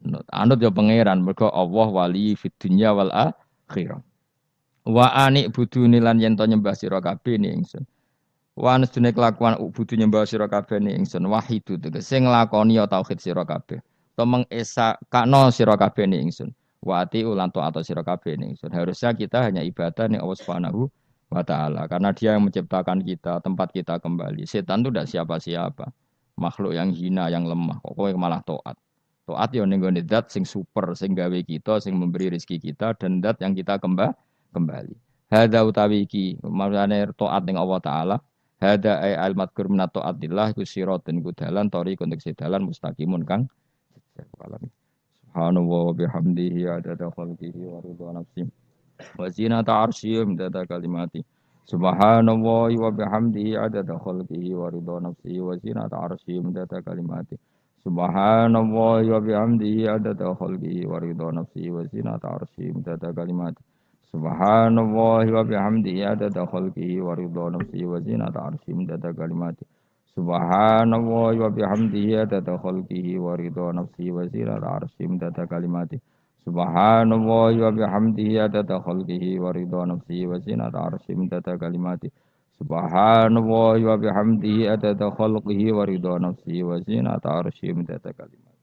nut. Anut yo pangeran mergo Allah wali fid dunya wal akhirah. Wa ani buduni lan yen to nyembah sira kabeh ni ingsun. Wa anstune kelakuan budu nyembah sira kabeh ni ingsun wahidu tegese nglakoni tauhid sira kabeh. To mengesa kakno sira kabeh ni ingsun. Wa ati ulan to atau sira kabeh ni ingsun. Harusnya kita hanya ibadah ning Allah Subhanahu wa ta'ala karena dia yang menciptakan kita tempat kita kembali. Setan itu tidak siapa-siapa, makhluk yang hina yang lemah kok kowe malah taat yo ning gone zat sing super sing gawe kita sing memberi rezeki kita dan zat yang kita kembali. Hadza utawi iki maksudane taat ning Allah taala. Hadza ai al madkur min taatillah iku siratun ku dalan tori kontek dalan mustaqimun kang subhanallah wa bihamdihi adada khalqihi wa ridha nafsi wa zinata arsyim dada kalimati subhanallahi wa bihamdihi adada khalqihi wa ridha nafsihi wa zinata arsyim dada kalimati subhanallahi wa bihamdihi adada khalqihi wa ridha nafsihi wa zinata arsyim dada kalimati subhanallahi wa bihamdihi adada khalqihi wa ridha nafsihi wa zinata arsyim dada kalimati subhanallahi wa bihamdihi adada khalqihi wa ridha nafsihi wa zinata arsyim dada kalimati subhanallahi wa bihamdihi adada khalqihi wa ridha nafsihi wa zinata arsyim dada kalimati subhanallahi wa bihamdihi adada khalqihi wa ridha nafsihi wa zinata arsyim dada kalimati